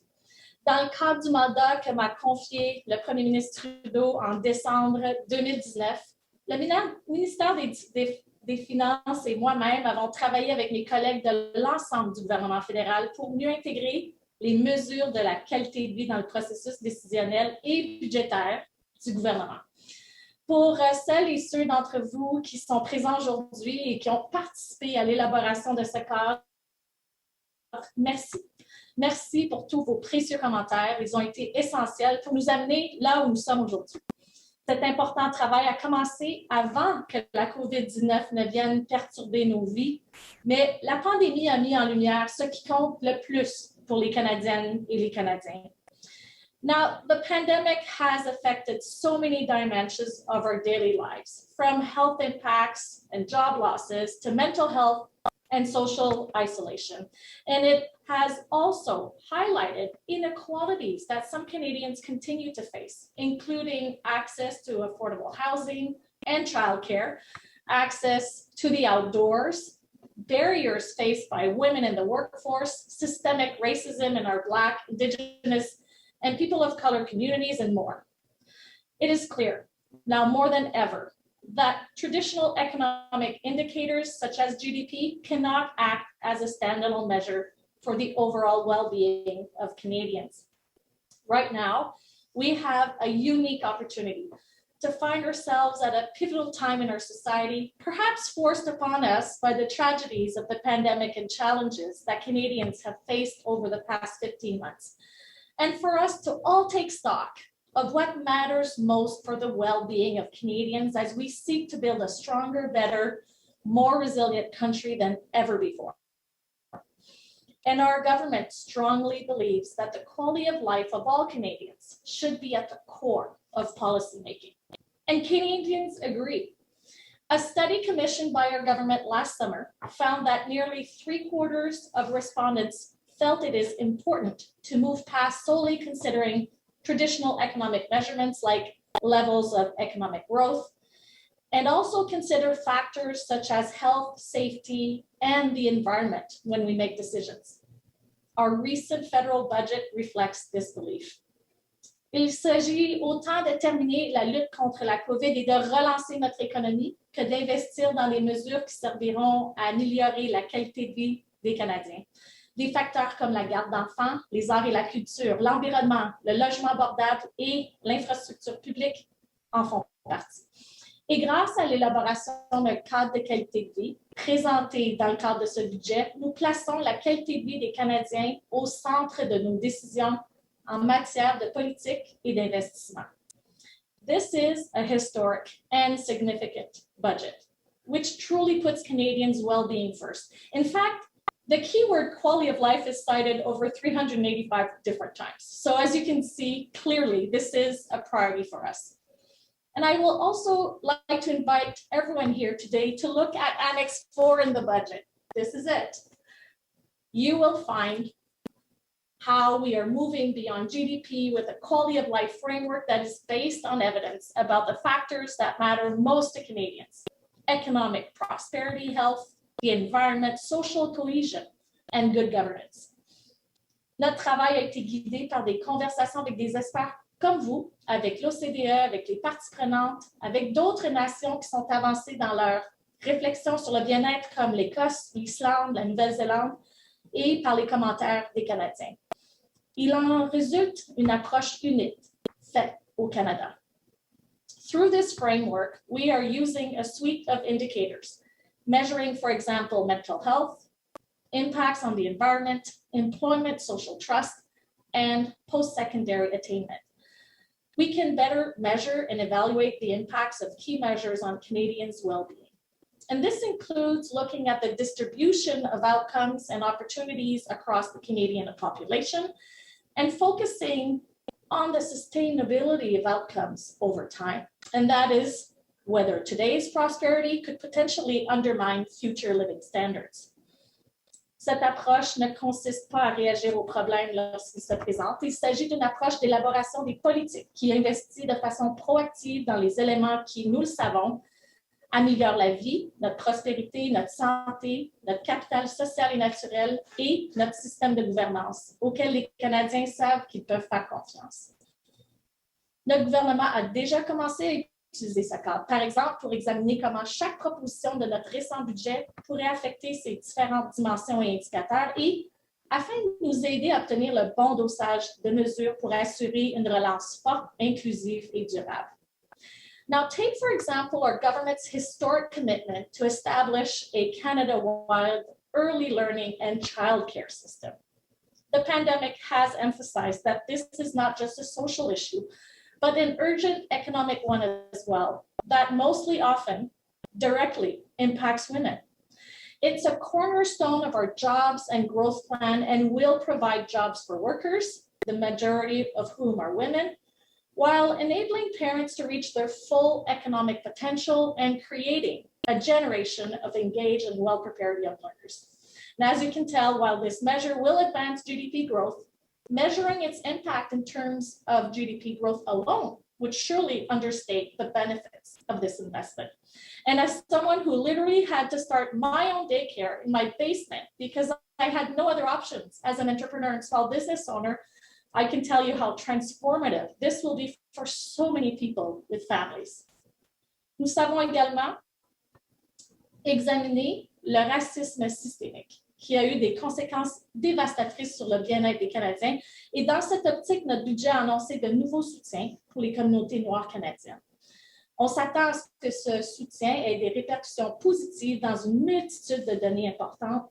Dans le cadre du mandat que m'a confié le Premier ministre Trudeau en décembre 2019, le ministère des Finances et moi-même avons travaillé avec mes collègues de l'ensemble du gouvernement fédéral pour mieux intégrer les mesures de la qualité de vie dans le processus décisionnel et budgétaire du gouvernement. Pour celles et ceux d'entre vous qui sont présents aujourd'hui et qui ont participé à l'élaboration de ce cadre, merci. Merci pour tous vos précieux commentaires. Ils ont été essentiels pour nous amener là où nous sommes aujourd'hui. Cet important travail a commencé avant que la COVID-19 ne vienne perturber nos vies, mais la pandémie a mis en lumière ce qui compte le plus pour les Canadiennes et les Canadiens. Now, the pandemic has affected so many dimensions of our daily lives, from health impacts and job losses to mental health and social isolation. And it has also highlighted inequalities that some Canadians continue to face, including access to affordable housing and childcare, access to the outdoors, barriers faced by women in the workforce, systemic racism in our Black, Indigenous, and people of color communities, and more. It is clear now more than ever that traditional economic indicators such as GDP cannot act as a standalone measure for the overall well-being of Canadians. Right now, we have a unique opportunity to find ourselves at a pivotal time in our society, perhaps forced upon us by the tragedies of the pandemic and challenges that Canadians have faced over the past 15 months. And for us to all take stock of what matters most for the well-being of Canadians as we seek to build a stronger, better, more resilient country than ever before. And our government strongly believes that the quality of life of all Canadians should be at the core of policymaking. And Canadians agree. A study commissioned by our government last summer found that nearly 3/4 of respondents felt it is important to move past solely considering traditional economic measurements like levels of economic growth, and also consider factors such as health, safety, and the environment when we make decisions. Our recent federal budget reflects this belief. Il s'agit autant de terminer la lutte contre la COVID et de relancer notre économie que d'investir dans les mesures qui serviront à améliorer la qualité de vie des Canadiens. Des facteurs comme la garde d'enfants, les arts et la culture, l'environnement, le logement abordable et l'infrastructure publique en font partie. Et grâce à l'élaboration d'un cadre de qualité de vie présenté dans le cadre de ce budget, nous plaçons la qualité de vie des Canadiens au centre de nos décisions en matière de politique et d'investissement. This is a historic and significant budget, which truly puts Canadians' well-being first. In fact, the keyword quality of life is cited over 385 different times. So as you can see, clearly, this is a priority for us. And I will also like to invite everyone here today to look at Annex 4 in the budget. This is it. You will find how we are moving beyond GDP with a quality of life framework that is based on evidence about the factors that matter most to Canadians: economic prosperity, health, the environment, social cohesion, and good governance. Notre travail a été guidé par des conversations avec des experts comme vous, avec l'OCDE, avec les parties prenantes, avec d'autres nations qui sont avancées dans leur réflexion sur le bien-être comme l'Écosse, l'Islande, la Nouvelle-Zélande, et par les commentaires des Canadiens. Il en résulte une approche unique faite au Canada. Through this framework, we are using a suite of indicators, measuring, for example, mental health, impacts on the environment, employment, social trust, and post-secondary attainment. We can better measure and evaluate the impacts of key measures on Canadians' well-being. And this includes looking at the distribution of outcomes and opportunities across the Canadian population and focusing on the sustainability of outcomes over time. And that is whether today's prosperity could potentially undermine future living standards. Cette approche ne consiste pas à réagir aux problèmes lorsqu'ils se présentent. Il s'agit d'une approche d'élaboration des politiques qui investit de façon proactive dans les éléments qui, nous le savons, améliorent la vie, notre prospérité, notre santé, notre capital social et naturel et notre système de gouvernance, auquel les Canadiens savent qu'ils peuvent faire confiance. Notre gouvernement a déjà commencé à utiliser ce cadre, par exemple pour examiner comment chaque proposition de notre récent budget pourrait affecter ces différentes dimensions et indicateurs et afin de nous aider à obtenir le bon dosage de mesures pour assurer une relance forte, inclusive et durable. Now, take, for example, our government's historic commitment to establish a Canada-wide early learning and childcare system. The pandemic has emphasized that this is not just a social issue, but an urgent economic one as well, that mostly often directly impacts women. It's a cornerstone of our jobs and growth plan and will provide jobs for workers, the majority of whom are women, while enabling parents to reach their full economic potential and creating a generation of engaged and well-prepared young learners. And as you can tell, while this measure will advance GDP growth, measuring its impact in terms of GDP growth alone would surely understate the benefits of this investment. And as someone who literally had to start my own daycare in my basement because I had no other options as an entrepreneur and small business owner, I can tell you how transformative this will be for so many people with families. Nous savons également examiner le racisme systémique qui a eu des conséquences dévastatrices sur le bien-être des Canadiens. Et dans cette optique, notre budget a annoncé de nouveaux soutiens pour les communautés noires canadiennes. On s'attend à ce que ce soutien ait des répercussions positives dans une multitude de données importantes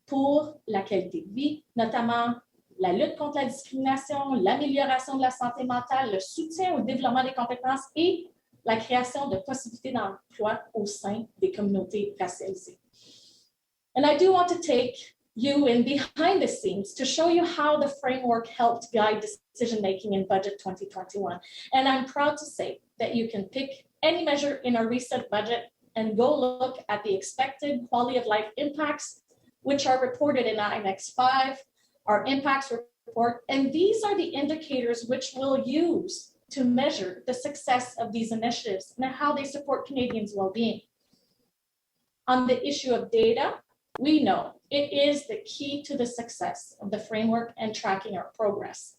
pour la qualité de vie, notamment la lutte contre la discrimination, l'amélioration de la santé mentale, le soutien au développement des compétences et la création de possibilités d'emploi au sein des communautés racialisées. And I do want to take you in behind the scenes to show you how the framework helped guide decision-making in Budget 2021. And I'm proud to say that you can pick any measure in our recent budget and go look at the expected quality of life impacts, which are reported in Annex 5, our impacts report, and these are the indicators which we'll use to measure the success of these initiatives and how they support Canadians' well-being. On the issue of data, we know it is the key to the success of the framework and tracking our progress.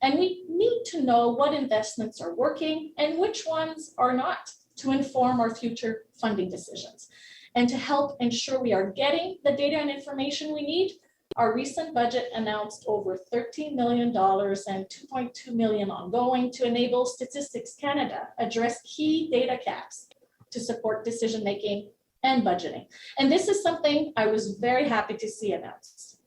And we need to know what investments are working and which ones are not to inform our future funding decisions. And to help ensure we are getting the data and information we need, our recent budget announced over $13 million and $2.2 million ongoing to enable Statistics Canada address key data gaps to support decision-making and budgeting. And this is something I was very happy to see announced.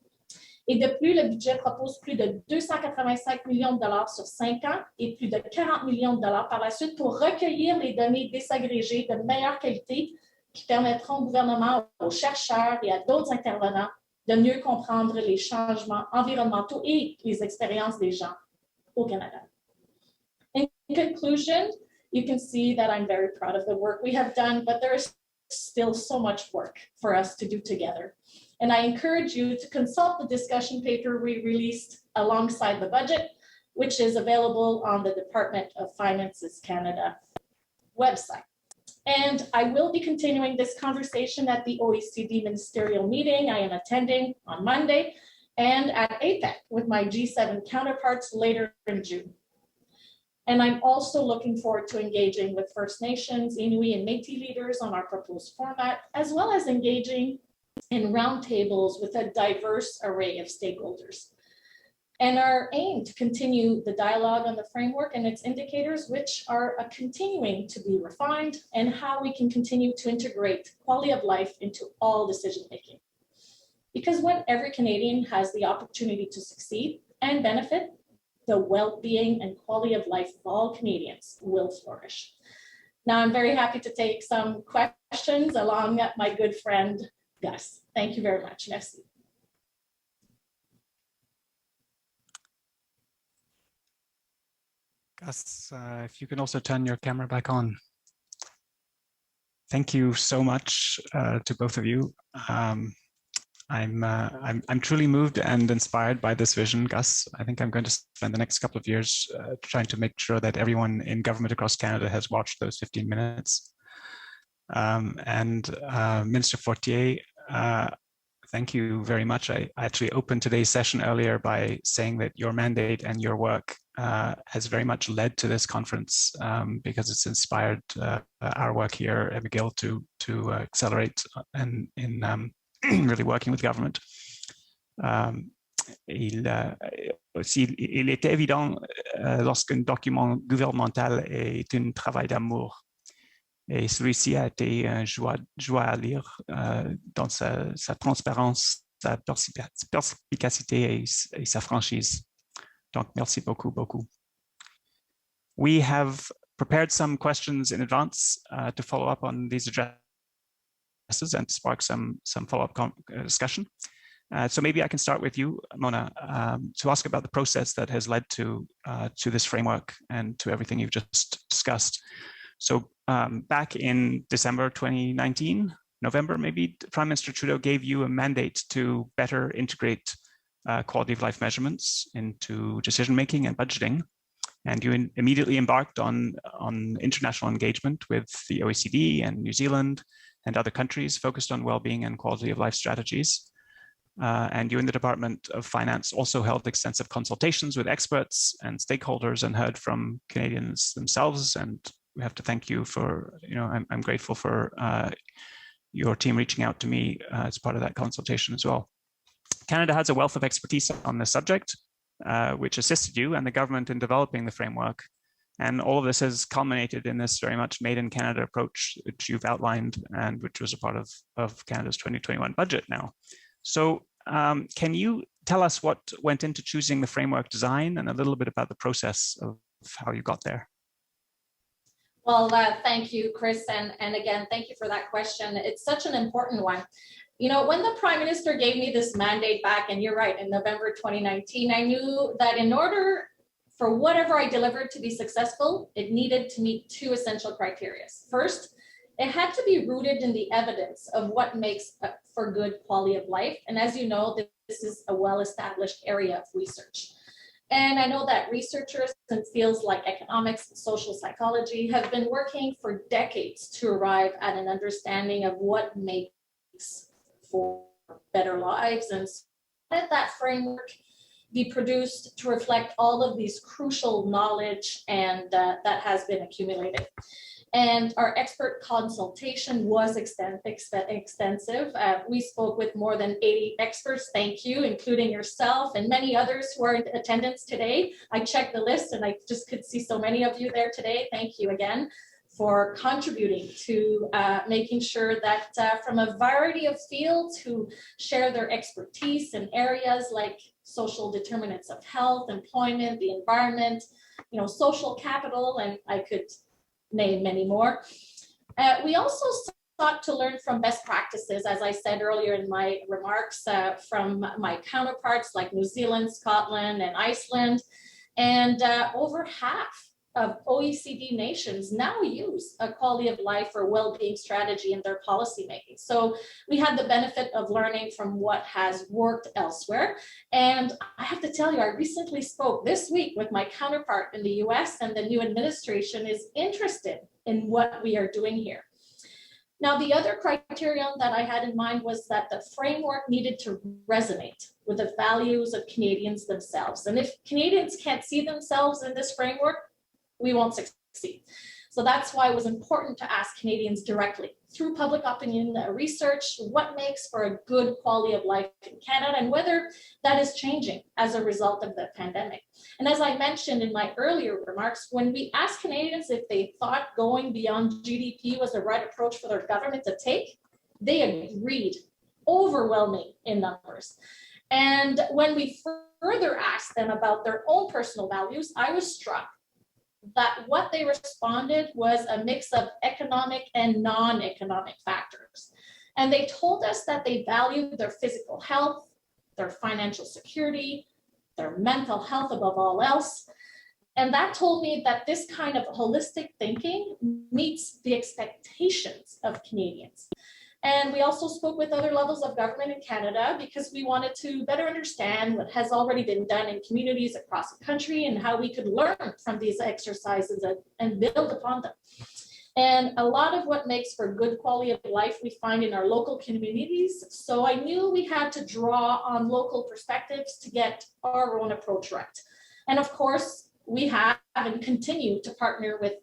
Et de plus, le budget propose plus de 285 millions de dollars sur 5 ans et plus de 40 millions de dollars par la suite pour recueillir les données désagrégées de meilleure qualité qui permettront au gouvernement, aux chercheurs et à d'autres intervenants de mieux comprendre les changements environnementaux et les expériences des gens au Canada. In conclusion, you can see that I'm very proud of the work we have done, but there is still so much work for us to do together. And I encourage you to consult the discussion paper we released alongside the budget, which is available on the Department of Finance's Canada website. And I will be continuing this conversation at the OECD ministerial meeting I am attending on Monday and at APEC with my G7 counterparts later in June. And I'm also looking forward to engaging with First Nations, Inuit, and Métis leaders on our proposed format, as well as engaging in roundtables with a diverse array of stakeholders. And our aim to continue the dialogue on the framework and its indicators, which are continuing to be refined, and how we can continue to integrate quality of life into all decision-making. Because when every Canadian has the opportunity to succeed and benefit, the well-being and quality of life of all Canadians will flourish. Now, I'm very happy to take some questions along my good friend, Gus. Thank you very much. Merci. Gus, if you can also turn your camera back on. Thank you so much to both of you. I'm truly moved and inspired by this vision, Gus. I think I'm going to spend the next couple of years trying to make sure that everyone in government across Canada has watched those 15 minutes. Minister Fortier, thank you very much. I actually opened today's session earlier by saying that your mandate and your work has very much led to this conference because it's inspired our work here at McGill to accelerate and in really working with government. Il est évident lorsqu'un document gouvernemental est un travail d'amour. Et celui-ci a été une joie à lire dans sa transparence, sa perspicacité et sa franchise. Donc, merci beaucoup, beaucoup. We have prepared some questions in advance to follow up on these addresses and spark some follow-up discussion. So maybe I can start with you, Mona, to ask about the process that has led to this framework and to everything you've just discussed. So back in December 2019, November, maybe Prime Minister Trudeau gave you a mandate to better integrate quality of life measurements into decision-making and budgeting. And you immediately embarked on international engagement with the OECD and New Zealand and other countries focused on well-being and quality of life strategies. And you in the Department of Finance also held extensive consultations with experts and stakeholders and heard from Canadians themselves. And we have to thank you for, I'm grateful for your team reaching out to me as part of that consultation as well. Canada has a wealth of expertise on this subject, which assisted you and the government in developing the framework. And all of this has culminated in this very much made in Canada approach, which you've outlined and which was a part of Canada's 2021 budget now. So can you tell us what went into choosing the framework design and a little bit about the process of how you got there? Well, thank you, Chris. And again, thank you for that question. It's such an important one. When the Prime Minister gave me this mandate back, and you're right, in November 2019, I knew that in order for whatever I delivered to be successful, it needed to meet two essential criteria. First, it had to be rooted in the evidence of what makes for good quality of life. And as you know, is a well-established area of research. And I know that researchers in fields like economics and social psychology have been working for decades to arrive at an understanding of what makes for better lives, and let that framework be produced to reflect all of these crucial knowledge and that has been accumulated. And our expert consultation was extensive. We spoke with more than 80 experts, thank you, including yourself and many others who are in attendance today. I checked the list and I just could see so many of you there today. Thank you again for contributing to making sure that from a variety of fields who share their expertise in areas like social determinants of health, employment, the environment, social capital, and I could name many more. We also sought to learn from best practices, as I said earlier in my remarks, from my counterparts like New Zealand, Scotland, and Iceland. And over half of OECD nations now use a quality of life or well-being strategy in their policy making. So we had the benefit of learning from what has worked elsewhere. And I have to tell you, I recently spoke this week with my counterpart in the US, and the new administration is interested in what we are doing here. Now, the other criterion that I had in mind was that the framework needed to resonate with the values of Canadians themselves. And if Canadians can't see themselves in this framework, we won't succeed. So that's why it was important to ask Canadians directly through public opinion research what makes for a good quality of life in Canada and whether that is changing as a result of the pandemic. And as I mentioned in my earlier remarks, when we asked Canadians if they thought going beyond GDP was the right approach for their government to take, they agreed, overwhelming in numbers. And when we further asked them about their own personal values, I was struck that what they responded was a mix of economic and non-economic factors. And they told us that they valued their physical health, their financial security, their mental health above all else. And that told me that this kind of holistic thinking meets the expectations of Canadians. And we also spoke with other levels of government in Canada because we wanted to better understand what has already been done in communities across the country and how we could learn from these exercises and build upon them. And a lot of what makes for good quality of life we find in our local communities. So I knew we had to draw on local perspectives to get our own approach right. And of course, we have and continue to partner with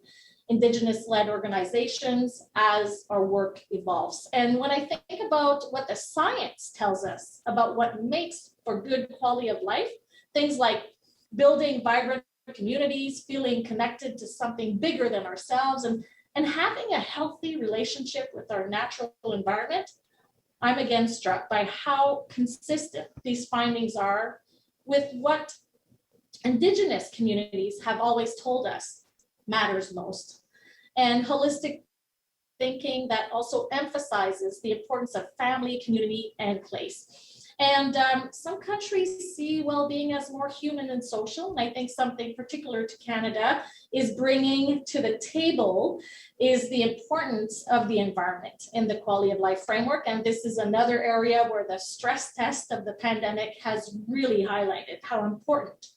Indigenous-led organizations as our work evolves. And when I think about what the science tells us about what makes for good quality of life, things like building vibrant communities, feeling connected to something bigger than ourselves, and having a healthy relationship with our natural environment, I'm again struck by how consistent these findings are with what Indigenous communities have always told us matters most, and holistic thinking that also emphasizes the importance of family, community, and place. And some countries see well-being as more human and social, and I think something particular to Canada is bringing to the table is the importance of the environment in the quality of life framework. And this is another area where the stress test of the pandemic has really highlighted how important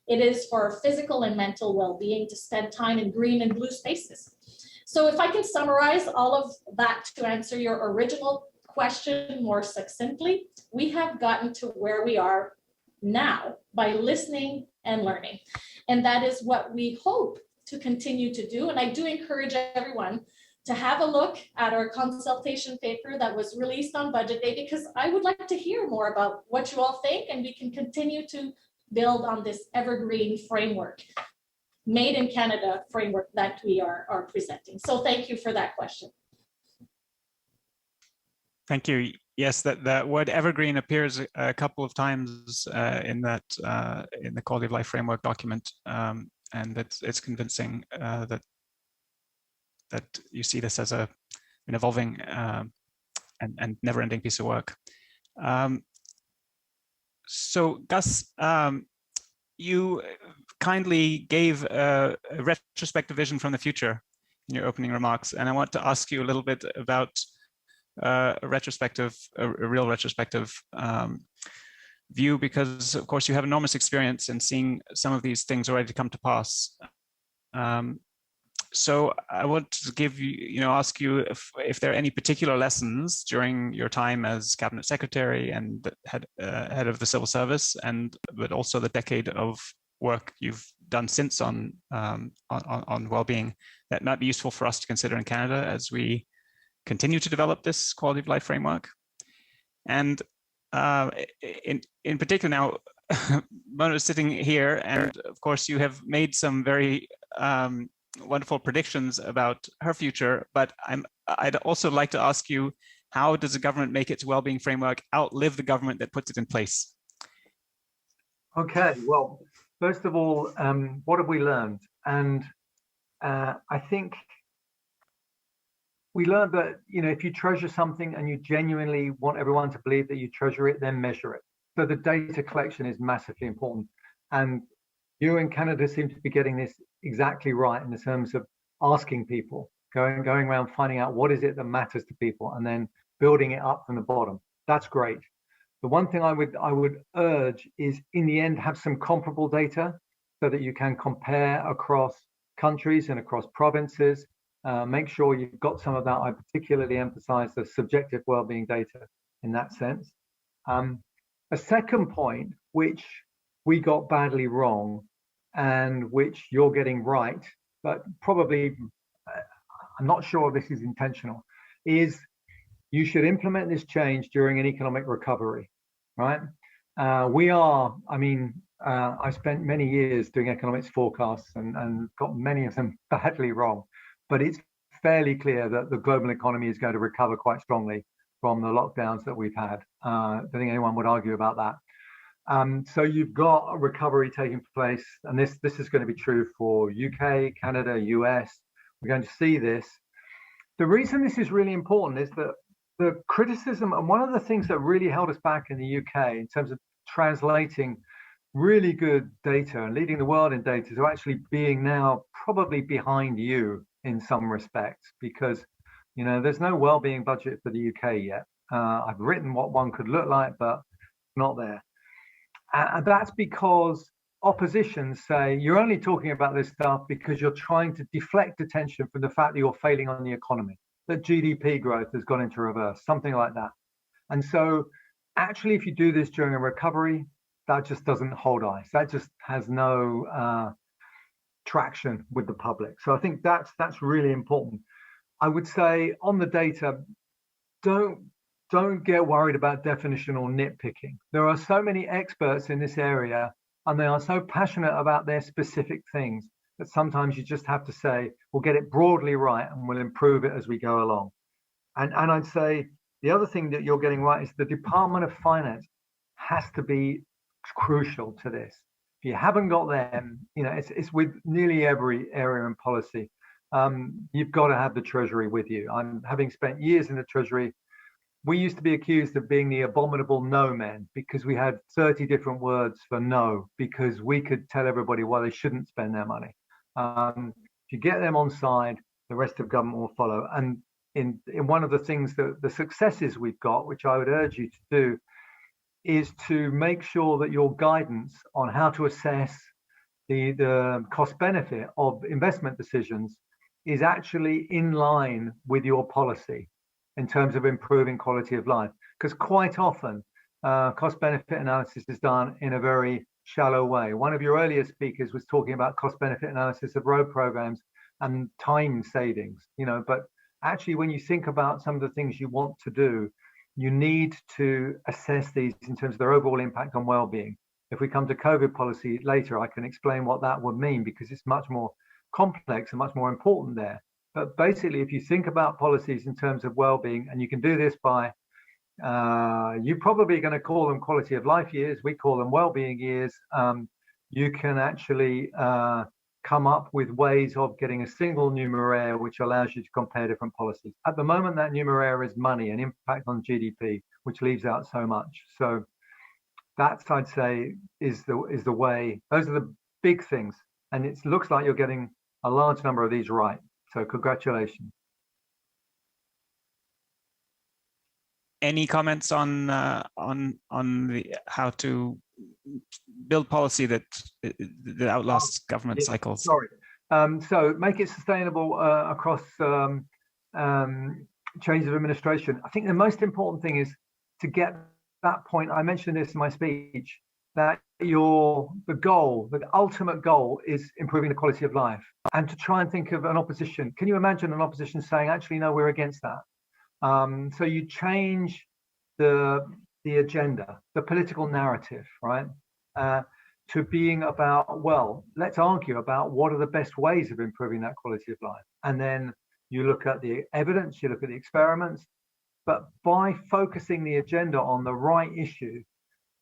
it is for our physical and mental well-being to spend time in green and blue spaces. So if I can summarize all of that to answer your original question more succinctly, we have gotten to where we are now by listening and learning. And that is what we hope to continue to do. And I do encourage everyone to have a look at our consultation paper that was released on Budget Day, because I would like to hear more about what you all think, and we can continue to build on this evergreen framework, made in Canada framework that we are presenting. So thank you for that question. Thank you. Yes, that word evergreen appears a couple of times in the quality of life framework document, and it's convincing that you see this as an evolving and never-ending piece of work. So Gus, you kindly gave a retrospective vision from the future in your opening remarks, and I want to ask you a little bit about a real retrospective view, because of course you have enormous experience in seeing some of these things already come to pass. So I want to give you, ask you if there are any particular lessons during your time as Cabinet Secretary and head of the civil service, but also the decade of work you've done since on well-being that might be useful for us to consider in Canada as we continue to develop this quality of life framework. And in particular now, Mona is sitting here, and of course you have made some very wonderful predictions about her future, but I'd also like to ask you, how does the government make its well-being framework outlive the government that puts it in place? Okay, well, first of all, what have we learned? And I think we learned that, if you treasure something and you genuinely want everyone to believe that you treasure it, then measure it. So the data collection is massively important. And you in Canada seem to be getting this exactly right in terms of asking people, going around finding out what is it that matters to people and then building it up from the bottom. That's great. The one thing I would urge is, in the end, have some comparable data so that you can compare across countries and across provinces. Make sure you've got some of that. I particularly emphasize the subjective well-being data in that sense. A second point, which we got badly wrong and which you're getting right, but probably I'm not sure this is intentional, is you should implement this change during an economic recovery, right? I spent many years doing economics forecasts and got many of them badly wrong, but it's fairly clear that the global economy is going to recover quite strongly from the lockdowns that we've had. I don't think anyone would argue about that. So you've got a recovery taking place, and this is going to be true for UK, Canada, US. We're going to see this. The reason this is really important is that the criticism, and one of the things that really held us back in the UK in terms of translating really good data and leading the world in data, to actually being now probably behind you in some respects, because there's no well-being budget for the UK yet. I've written what one could look like, but not there. And that's because opposition say you're only talking about this stuff because you're trying to deflect attention from the fact that you're failing on the economy, that GDP growth has gone into reverse, something like that. And so actually, if you do this during a recovery, that just doesn't hold ice. That just has no traction with the public. So I think that's really important. I would say on the data, don't get worried about definitional nitpicking. There are so many experts in this area, and they are so passionate about their specific things that sometimes you just have to say, we'll get it broadly right and we'll improve it as we go along. And I'd say the other thing that you're getting right is the Department of Finance has to be crucial to this. If you haven't got them, it's with nearly every area in policy. You've got to have the Treasury with you. Having spent years in the Treasury, we used to be accused of being the abominable no men because we had 30 different words for no, because we could tell everybody why they shouldn't spend their money. If you get them on side, the rest of government will follow. And in one of the things that the successes we've got, which I would urge you to do, is to make sure that your guidance on how to assess the cost benefit of investment decisions is actually in line with your policy in terms of improving quality of life. Because quite often, cost benefit analysis is done in a very shallow way. One of your earlier speakers was talking about cost benefit analysis of road programs and time savings, but actually when you think about some of the things you want to do, you need to assess these in terms of their overall impact on well-being. If we come to COVID policy later, I can explain what that would mean, because it's much more complex and much more important there. But basically, if you think about policies in terms of well-being, and you can do this by, you're probably going to call them quality of life years, we call them well-being years, you can actually come up with ways of getting a single numeraire which allows you to compare different policies. At the moment, that numeraire is money and impact on GDP, which leaves out so much. So that's, I'd say, is the way. Those are the big things. And it looks like you're getting a large number of these right. So congratulations. Any comments on how to build policy that outlasts government cycles? Sorry. So make it sustainable across changes of administration. I think the most important thing is to get that point. I mentioned this in my speech, that the ultimate goal is improving the quality of life, and to try and think of an opposition. Can you imagine an opposition saying, actually, no, we're against that? So you change the agenda, the political narrative, right? To being about, well, let's argue about what are the best ways of improving that quality of life. And then you look at the evidence, you look at the experiments, but by focusing the agenda on the right issue,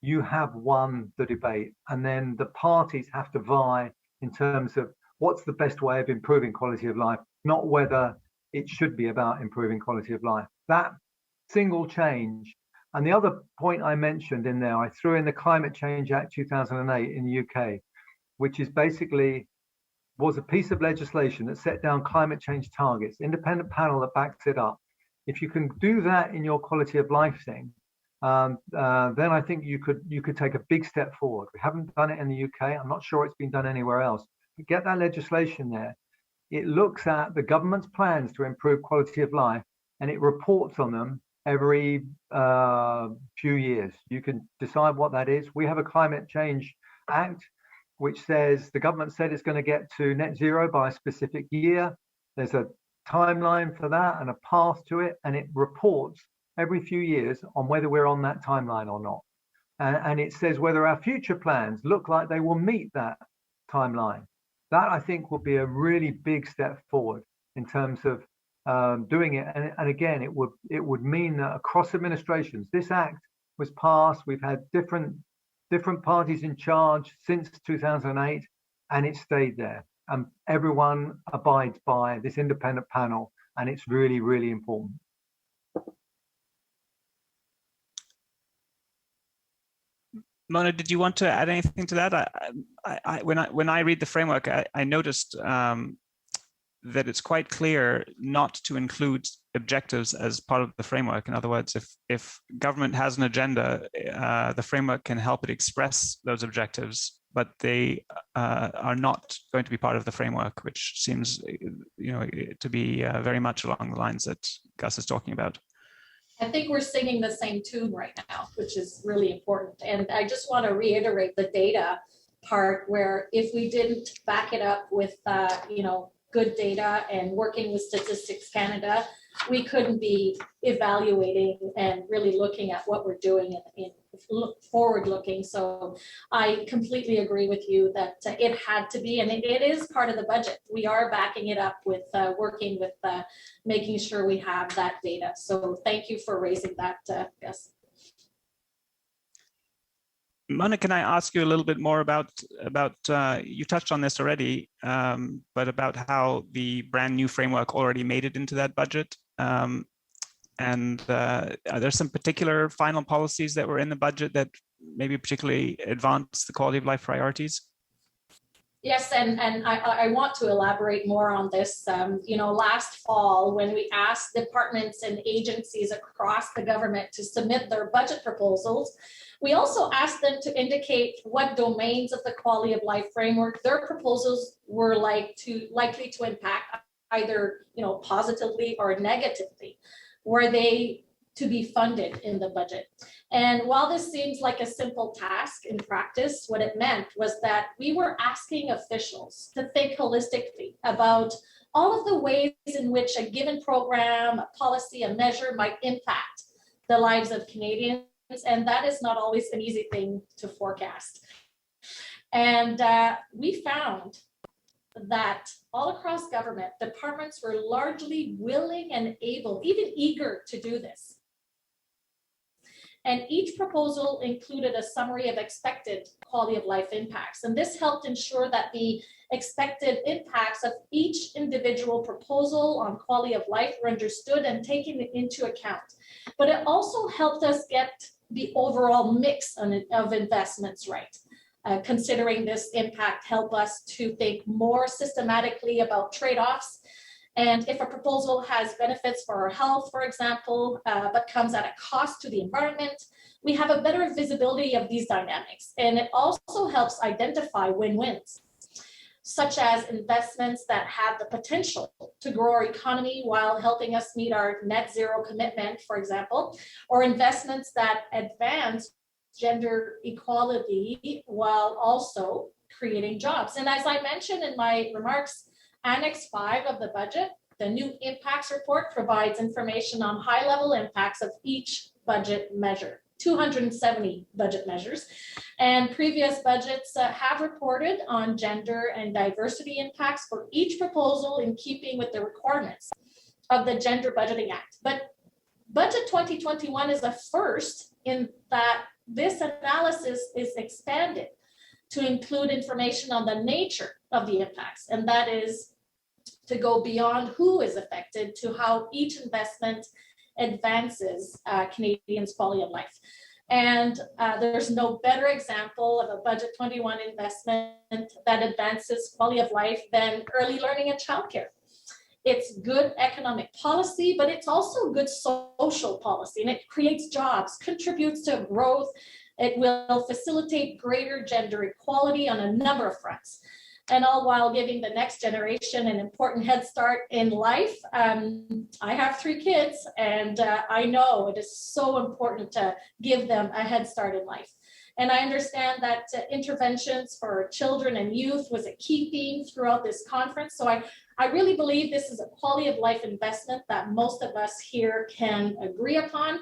you have won the debate. And then the parties have to vie in terms of what's the best way of improving quality of life, not whether it should be about improving quality of life. That single change. And the other point I mentioned in there, I threw in the Climate Change Act 2008 in the UK, which is basically was a piece of legislation that set down climate change targets, independent panel that backs it up. If you can do that in your quality of life thing, then I think you could take a big step forward. We haven't done it in the UK. I'm not sure it's been done anywhere else. But get that legislation there. It looks at the government's plans to improve quality of life, and it reports on them every few years. You can decide what that is. We have a Climate Change Act, which says the government said it's going to get to net zero by a specific year. There's a timeline for that and a path to it, and it reports every few years on whether we're on that timeline or not. And it says whether our future plans look like they will meet that timeline. That, I think, will be a really big step forward in terms of doing it. And again, it would mean that across administrations, this act was passed. We've had different parties in charge since 2008, and it stayed there. And everyone abides by this independent panel, and it's really, really important. Mona, did you want to add anything to that? When I read the framework, I noticed that it's quite clear not to include objectives as part of the framework. In other words, if government has an agenda, the framework can help it express those objectives, but they are not going to be part of the framework, which seems, to be very much along the lines that Gus is talking about. I think we're singing the same tune right now, which is really important. And I just want to reiterate the data part, where if we didn't back it up with, good data and working with Statistics Canada, we couldn't be evaluating and really looking at what we're doing in forward looking. So I completely agree with you that it had to be, and it is part of the budget. We are backing it up with working with making sure we have that data. So thank you for raising that, Gus. Mona, can I ask you a little bit more about you touched on this already, but about how the brand new framework already made it into that budget? And are there some particular final policies that were in the budget that maybe particularly advance the quality of life priorities? Yes, and I want to elaborate more on this. Last fall, when we asked departments and agencies across the government to submit their budget proposals, we also asked them to indicate what domains of the quality of life framework their proposals were likely to impact, either positively or negatively. Were they to be funded in the budget? And while this seems like a simple task, in practice, what it meant was that we were asking officials to think holistically about all of the ways in which a given program, a policy, a measure might impact the lives of Canadians. And that is not always an easy thing to forecast. And we found that all across government, departments were largely willing and able, even eager to do this. And each proposal included a summary of expected quality of life impacts. And this helped ensure that the expected impacts of each individual proposal on quality of life were understood and taken into account. But it also helped us get the overall mix of investments right. Considering this impact help us to think more systematically about trade-offs And if a proposal has benefits for our health, for example, but comes at a cost to the environment, we have a better visibility of these dynamics. And it also helps identify win-wins, such as investments that have the potential to grow our economy while helping us meet our net zero commitment, for example, or investments that advance gender equality while also creating jobs. And as I mentioned in my remarks, Annex 5 of the budget, the new impacts report, provides information on high-level impacts of each budget measure, 270 budget measures. And previous budgets have reported on gender and diversity impacts for each proposal in keeping with the requirements of the Gender Budgeting Act. But Budget 2021 is a first in that this analysis is expanded to include information on the nature of the impacts, and that is to go beyond who is affected to how each investment advances Canadians' quality of life. And there's no better example of a Budget 21 investment that advances quality of life than early learning and childcare. It's good economic policy, but it's also good social policy, and it creates jobs, contributes to growth. It will facilitate greater gender equality on a number of fronts, and all while giving the next generation an important head start in life. I have 3 kids, and I know it is so important to give them a head start in life. And I understand that interventions for children and youth was a key theme throughout this conference. So I really believe this is a quality of life investment that most of us here can agree upon.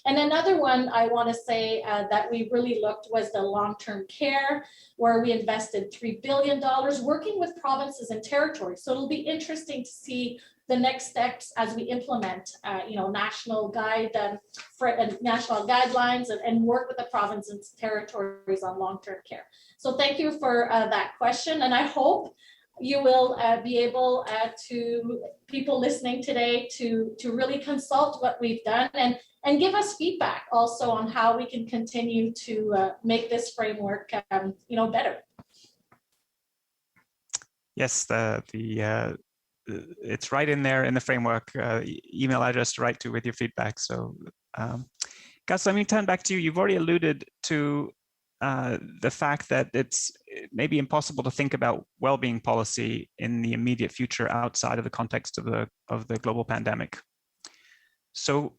And another one I want to say that we really looked was the long-term care, where we invested $3 billion working with provinces and territories. So it'll be interesting to see the next steps as we implement, national national guidelines and work with the provinces and territories on long-term care. So thank you for that question, and I hope you will be able to people listening today to really consult what we've done and give us feedback also on how we can continue to make this framework better. Yes, it's right in there in the framework, email address to write to with your feedback. So Gus, let me turn back to you. You've already alluded to the fact that it's maybe impossible to think about well-being policy in the immediate future outside of the context of the global pandemic. So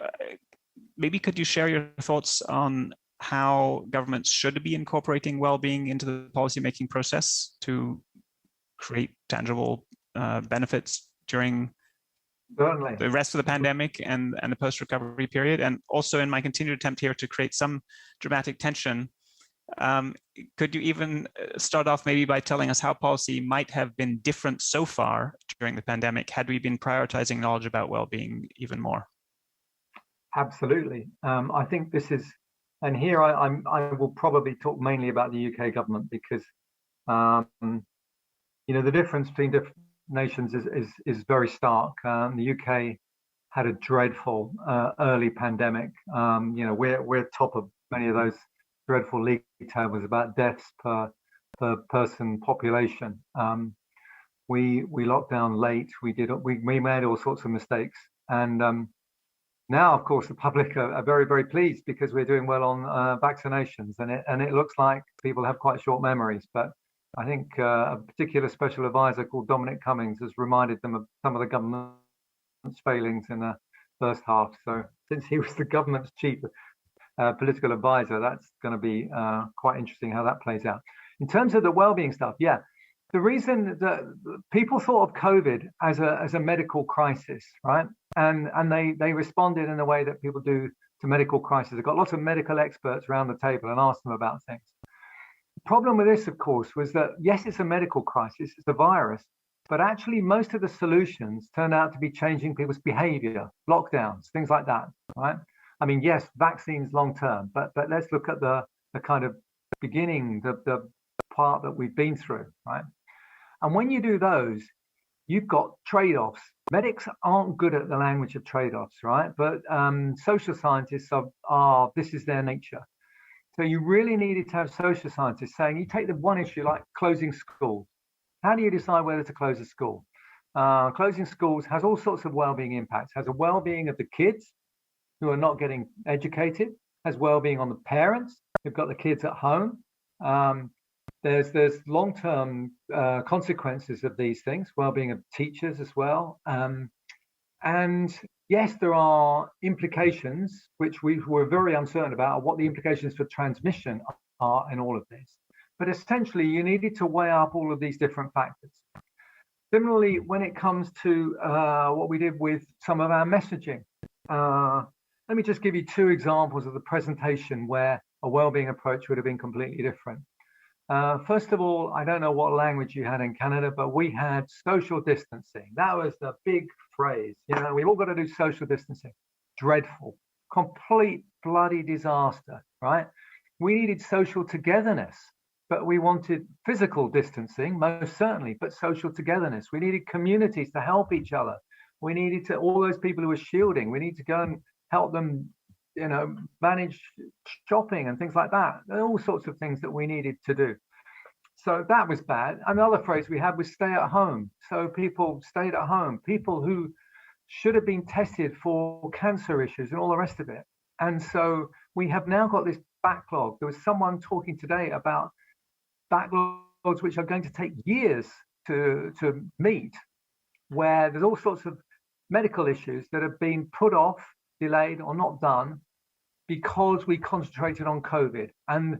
maybe could you share your thoughts on how governments should be incorporating well-being into the policymaking process to create tangible benefits during the rest of the pandemic and the post-recovery period? And also, in my continued attempt here to create some dramatic tension, could you even start off maybe by telling us how policy might have been different so far during the pandemic had we been prioritizing knowledge about well-being even more? Absolutely. I think this is, and here I will probably talk mainly about the UK government, because the difference between different nations is very stark. The UK had a dreadful early pandemic. We're top of many of those dreadful league tables about deaths per person population. We locked down late. We made all sorts of mistakes, and now, of course, the public are very, very pleased because we're doing well on vaccinations, and it looks like people have quite short memories. But I think a particular special advisor called Dominic Cummings has reminded them of some of the government's failings in the first half. So since he was the government's chief political advisor, that's going to be quite interesting how that plays out. In terms of the well-being stuff, yeah, the reason that people thought of COVID as a medical crisis, right? And they responded in the way that people do to medical crises. They've got lots of medical experts around the table and asked them about things. The problem with this, of course, was that, yes, it's a medical crisis, it's a virus, but actually most of the solutions turned out to be changing people's behavior, lockdowns, things like that, right? I mean, yes, vaccines long-term, but let's look at the kind of beginning, the part that we've been through, right? And when you do those, you've got trade-offs. Medics aren't good at the language of trade-offs, right? But social scientists are, this is their nature. So you really needed to have social scientists saying, you take the one issue like closing schools. How do you decide whether to close a school? closing schools has all sorts of well-being impacts. Has a well-being of the kids who are not getting educated, has well-being on the parents who've got the kids at home. There's long-term consequences of these things, well-being of teachers as well. And yes, there are implications, which we were very uncertain about, what the implications for transmission are in all of this. But essentially, you needed to weigh up all of these different factors. Similarly, when it comes to what we did with some of our messaging, let me just give you two examples of the presentation where a well-being approach would have been completely different. First of all, I don't know what language you had in Canada, but we had social distancing. That was the big phrase. You know, we've all got to do social distancing. Dreadful, complete bloody disaster, right? We needed social togetherness, but we wanted physical distancing, most certainly, but social togetherness. We needed communities to help each other. We needed to, all those people who were shielding, we need to go and help them, you know, manage shopping and things like that. There are all sorts of things that we needed to do. So that was bad. Another phrase we had was stay at home. So people stayed at home, people who should have been tested for cancer issues and all the rest of it. And so we have now got this backlog. There was someone talking today about backlogs which are going to take years to meet, where there's all sorts of medical issues that have been put off, delayed, or not done because we concentrated on COVID. And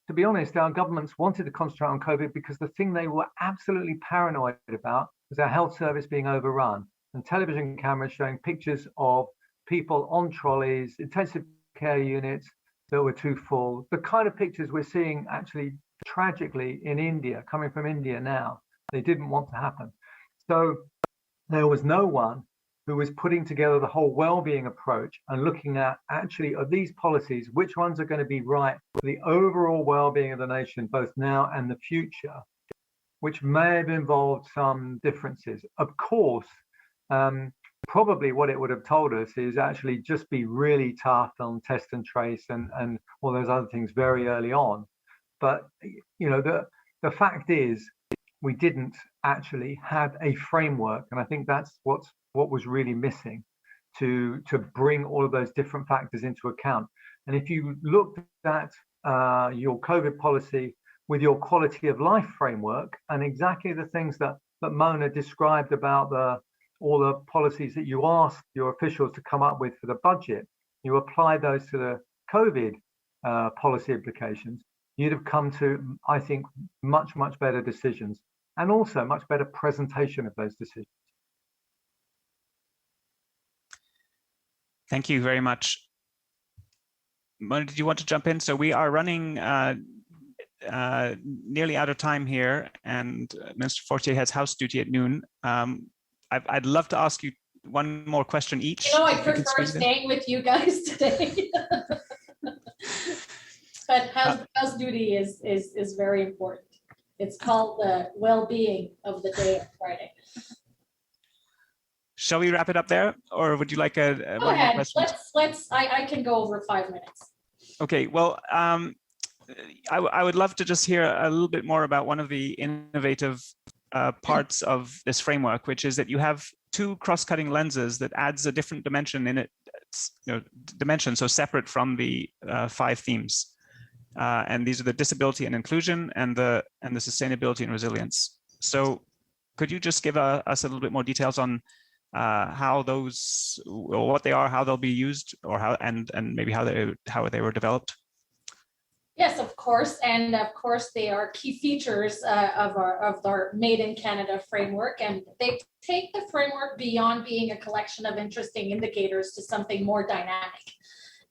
to be honest, our governments wanted to concentrate on COVID because the thing they were absolutely paranoid about was our health service being overrun and television cameras showing pictures of people on trolleys, intensive care units that were too full. The kind of pictures we're seeing actually tragically in India, coming from India now, they didn't want to happen. So there was no one who was putting together the whole well-being approach and looking at actually of these policies, which ones are going to be right for the overall well-being of the nation, both now and the future, which may have involved some differences. Of course, probably what it would have told us is actually just be really tough on test and trace and all those other things very early on. But you know, the fact is we didn't actually have a framework, and I think that's what was really missing to bring all of those different factors into account. And if you looked at your COVID policy with your quality of life framework and exactly the things that Mona described about all the policies that you asked your officials to come up with for the budget, you apply those to the COVID policy implications, you'd have come to, I think, much, much better decisions and also much better presentation of those decisions. Thank you very much. Mona, did you want to jump in? So we are running nearly out of time here, and Mr. Fortier has house duty at noon. I'd love to ask you one more question each. You know, I prefer staying with you guys today. But house duty is very important. It's called the well-being of the day of Friday. Shall we wrap it up there, or would you like a go ahead? Let's. I can go over 5 minutes. Okay. Well, I would love to just hear a little bit more about one of the innovative parts of this framework, which is that you have two cross-cutting lenses that adds a different dimension in it. Dimension so separate from the 5 themes. And these are the disability and inclusion and the sustainability and resilience. So could you just give us a little bit more details on how those, or what they are, how they'll be used, or how and maybe how they were developed? Yes, of course, and of course they are key features of our Made in Canada framework, and they take the framework beyond being a collection of interesting indicators to something more dynamic.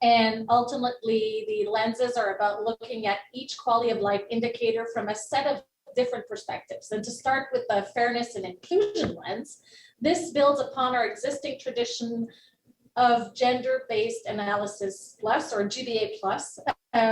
And ultimately, the lenses are about looking at each quality of life indicator from a set of different perspectives. And to start with the fairness and inclusion lens, this builds upon our existing tradition of gender-based analysis plus, or GBA plus,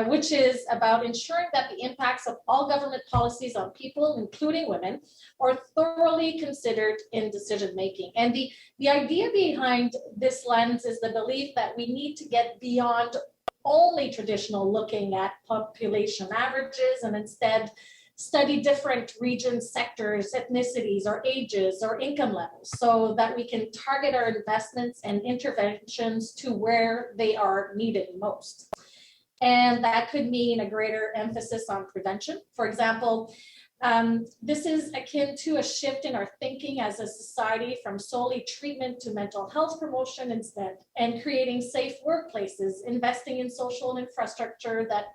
which is about ensuring that the impacts of all government policies on people, including women, are thoroughly considered in decision-making. And the idea behind this lens is the belief that we need to get beyond only traditional looking at population averages and instead study different regions, sectors, ethnicities, or ages, or income levels, so that we can target our investments and interventions to where they are needed most. And that could mean a greater emphasis on prevention. For example, this is akin to a shift in our thinking as a society from solely treatment to mental health promotion instead, and creating safe workplaces, investing in social infrastructure that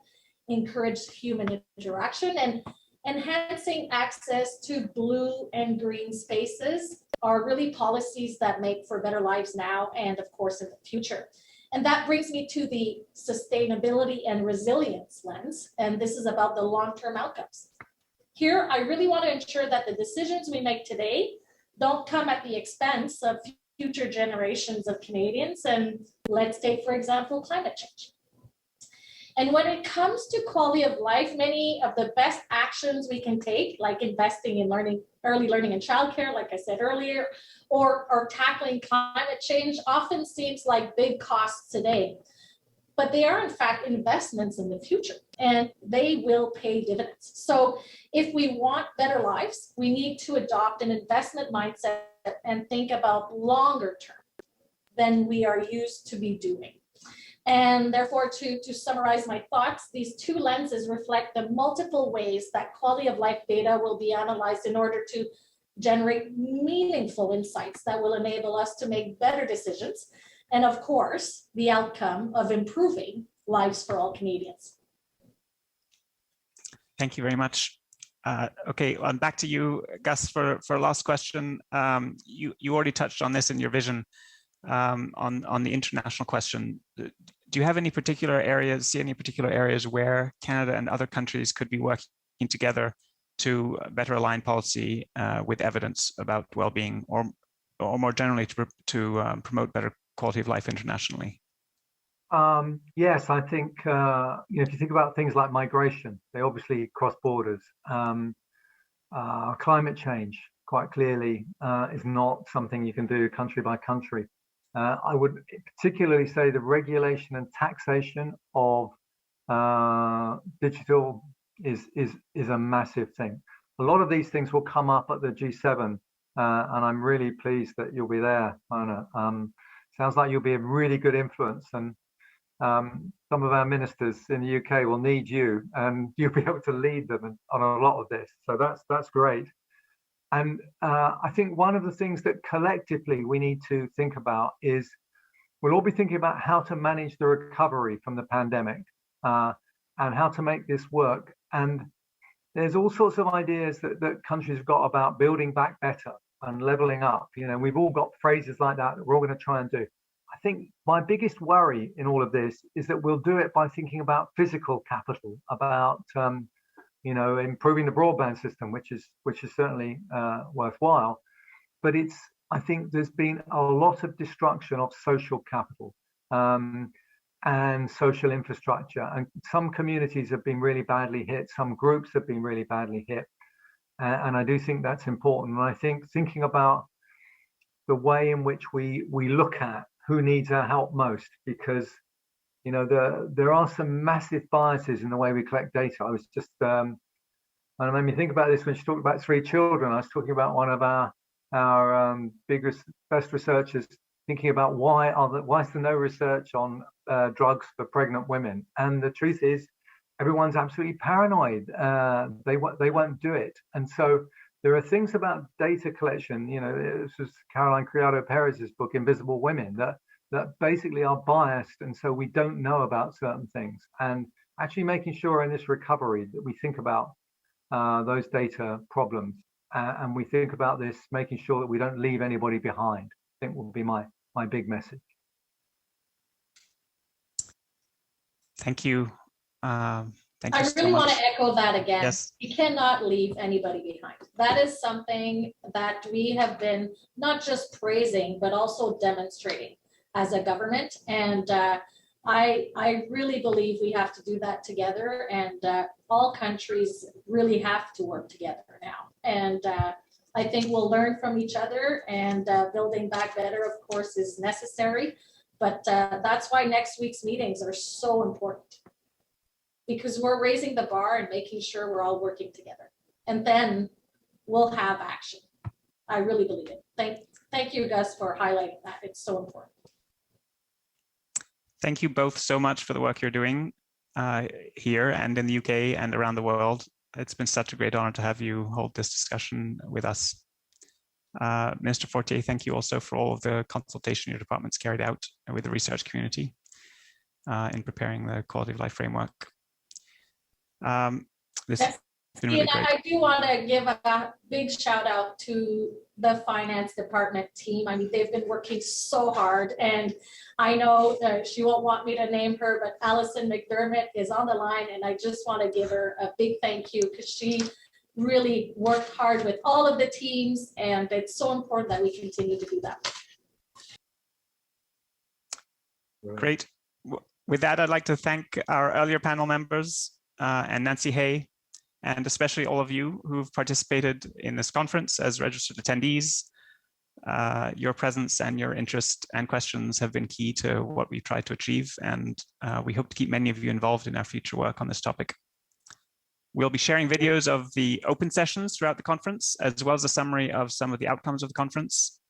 encourage human interaction, and enhancing access to blue and green spaces are really policies that make for better lives now and, of course, in the future. And that brings me to the sustainability and resilience lens, and this is about the long-term outcomes. Here, I really want to ensure that the decisions we make today don't come at the expense of future generations of Canadians, and let's take, for example, climate change. And when it comes to quality of life, many of the best actions we can take, like investing in early learning and childcare, like I said earlier, or tackling climate change, often seems like big costs today. But they are, in fact, investments in the future, and they will pay dividends. So if we want better lives, we need to adopt an investment mindset and think about longer term than we are used to be doing. And therefore, to summarize my thoughts, these two lenses reflect the multiple ways that quality of life data will be analyzed in order to generate meaningful insights that will enable us to make better decisions. And of course, the outcome of improving lives for all Canadians. Thank you very much. Okay, back to you, Gus, for a last question. You already touched on this in your vision on the international question. Do you have any particular areas, see any particular areas where Canada and other countries could be working together to better align policy with evidence about well-being, or more generally to promote better quality of life internationally? Yes, I think if you think about things like migration, they obviously cross borders. Climate change, quite clearly, is not something you can do country by country. I would particularly say the regulation and taxation of digital is a massive thing. A lot of these things will come up at the G7, and I'm really pleased that you'll be there, Mona. Sounds like you'll be a really good influence, and some of our ministers in the UK will need you, and you'll be able to lead them on a lot of this. So that's great. And I think one of the things that collectively we need to think about is we'll all be thinking about how to manage the recovery from the pandemic and how to make this work. And there's all sorts of ideas that countries have got about building back better and leveling up. You know, we've all got phrases like that we're all going to try and do. I think my biggest worry in all of this is that we'll do it by thinking about physical capital, about improving the broadband system, which is certainly worthwhile. But I think there's been a lot of destruction of social capital and social infrastructure. And some communities have been really badly hit. Some groups have been really badly hit. And I do think that's important. And I think thinking about the way in which we look at who needs our help most, because there are some massive biases in the way we collect data. I was just, and it made me think about this when she talked about 3 children. I was talking about one of our best researchers thinking about why is there no research on drugs for pregnant women? And the truth is, everyone's absolutely paranoid. They won't do it. And so there are things about data collection. This was Caroline Criado Perez's book, Invisible Women, that basically are biased, and so we don't know about certain things. And actually making sure in this recovery that we think about those data problems, and we think about this, making sure that we don't leave anybody behind, I think will be my big message. Thank you. Thank you I really want to echo that again. Yes. We cannot leave anybody behind. That is something that we have been not just praising, but also demonstrating as a government. And I really believe we have to do that together, and all countries really have to work together now. And I think we'll learn from each other, and building back better, of course, is necessary. But that's why next week's meetings are so important, because we're raising the bar and making sure we're all working together. and then we'll have action. I really believe it. Thank you, Gus, for highlighting that. It's so important. Thank you both so much for the work you're doing here and in the UK and around the world. It's been such a great honor to have you hold this discussion with us. Minister Fortier, thank you also for all of the consultation your department's carried out with the research community in preparing the quality of life framework. This has been really great. I do want to give a big shout out to the finance department team. I mean, they've been working so hard, and I know she won't want me to name her, but Alison McDermott is on the line, and I just want to give her a big thank you because she really worked hard with all of the teams, and it's so important that we continue to do that. Great. With that, I'd like to thank our earlier panel members and Nancy Hay, and especially all of you who've participated in this conference as registered attendees. Your presence and your interest and questions have been key to what we've tried to achieve, and we hope to keep many of you involved in our future work on this topic. We'll be sharing videos of the open sessions throughout the conference, as well as a summary of some of the outcomes of the conference.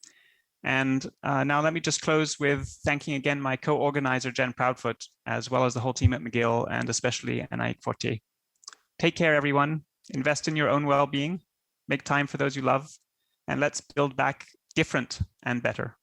And now let me just close with thanking again my co-organizer, Jen Proudfoot, as well as the whole team at McGill, and especially Anaïk Fortier. Take care, everyone. Invest in your own well-being, make time for those you love, and let's build back different and better.